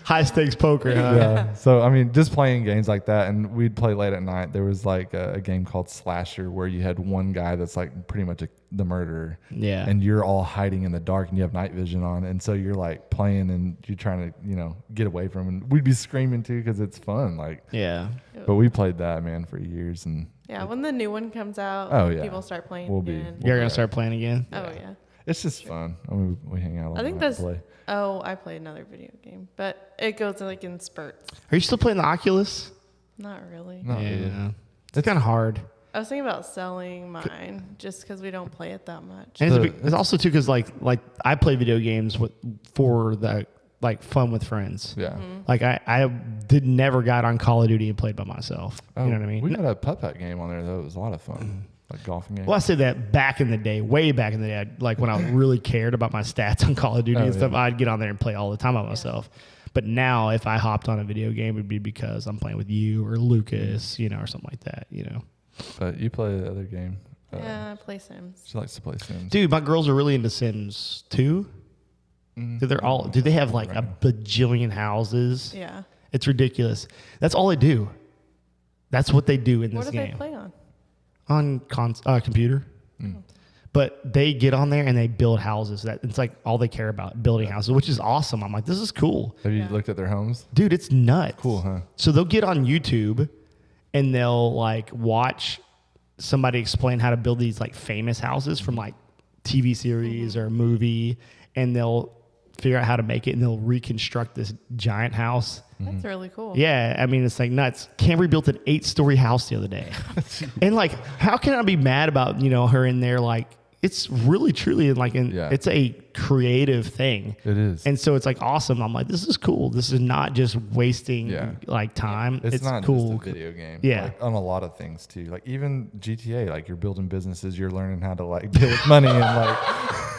High stakes poker, huh? Yeah. So, I mean, just playing games like that. And we'd play late at night. There was like a game called Slasher where you had one guy that's like pretty much the murderer. Yeah. And you're all hiding in the dark and you have night vision on. And so you're like playing and you're trying to, get away from him. And we'd be screaming too because it's fun. Like, Yeah. but we played that, man, for years. And Yeah, when the new one comes out, Oh, yeah. people start playing We'll be- again. You're going to start playing again? Oh yeah. it's just fun. I mean, we hang out all I think night and that's. play. Oh, I played another video game, but it goes like in spurts. Are you still playing the Oculus? Not really. Not really. Yeah. It's kind of hard. I was thinking about selling mine just because we don't play it that much. And it's also too because like I play video games for the like fun with friends. Yeah. Like I never got on Call of Duty and played by myself. You know what I mean? We had a putt-putt game on there, though. It was a lot of fun. Like golfing game. Well, I say that back in the day, way back in the day, like when I really cared about my stats on Call of Duty and stuff, I'd get on there and play all the time by myself. But now, if I hopped on a video game, it'd be because I'm playing with you or Lucas, or something like that, But you play the other game. Yeah, I play Sims. She likes to play Sims. Dude, my girls are really into Sims too. Do they have like a bajillion houses? Yeah. It's ridiculous. That's all they do. That's what they do in What this do game. they play on? On computer. But they get on there and they build houses. It's like all they care about, building houses, which is awesome. I'm like, this is cool. Have you Yeah. looked at their homes? Dude, it's nuts. Cool, huh? So they'll get on YouTube and they'll like watch somebody explain how to build these like famous houses from like TV series or a movie, and they'll figure out how to make it and they'll reconstruct this giant house. That's really cool. Yeah, I mean, it's like nuts. Camry built an 8-story house the other day. And like, how can I be mad about, her in there like it's really truly it's a creative thing. It is. And so it's like awesome. I'm like, this is cool. This is not just wasting like time. It's not cool. just a video game. Yeah. Like, on a lot of things too. Like even GTA, like you're building businesses, you're learning how to like deal with money and like.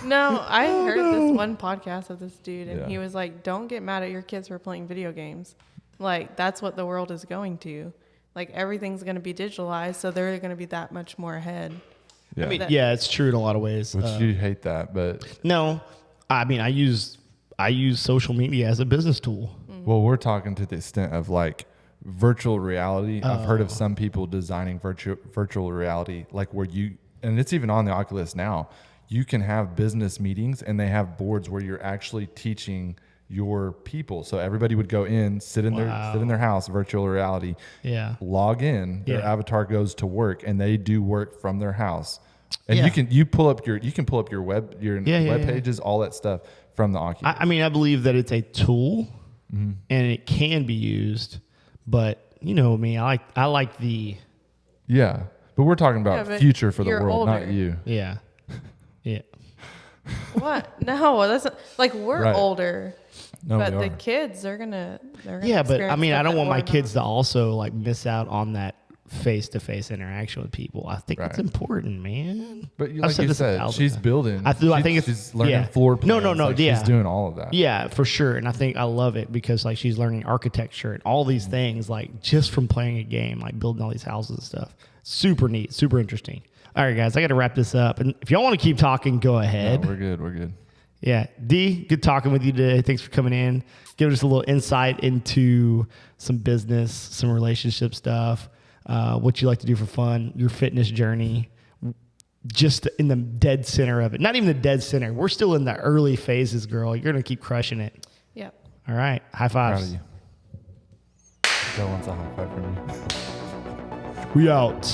No, I heard this one podcast of this dude, and he was like, don't get mad at your kids for playing video games. Like, that's what the world is going to. Like, everything's going to be digitalized, so they're going to be that much more ahead. Yeah. I mean, yeah, it's true in a lot of ways. Which you hate that, but no, I mean, I use social media as a business tool. Well, we're talking to the extent of like virtual reality. I've heard of some people designing virtual reality, like where and it's even on the Oculus now. You can have business meetings, and they have boards where you're actually teaching your people. So everybody would go in, sit in their house, virtual reality, log in, their avatar goes to work, and they do work from their house. And you can pull up your web pages, all that stuff from the Oculus. I mean, I believe that it's a tool, and it can be used, but you know me, I like the but we're talking about future for the world, older. not you. Yeah. What? No, that's not, like we're older. No, but the kids, they're gonna but I mean, I don't want my kids to also like miss out on that face-to-face interaction with people. I think it's important, man. But like you said, she's building. I think she's learning floor plans. No, she's doing all of that. Yeah, for sure. And I love it because like she's learning architecture and all these things like just from playing a game, like building all these houses and stuff. Super neat, super interesting. All right, guys, I got to wrap this up. And if y'all want to keep talking, go ahead. No, we're good. Yeah. D, good talking with you today. Thanks for coming in. Give us a little insight into some business, some relationship stuff, what you like to do for fun, your fitness journey, just in the dead center of it. Not even the dead center. We're still in the early phases, girl. You're going to keep crushing it. Yep. All right. High fives. Proud of you. Joe wants a high five from you. We out.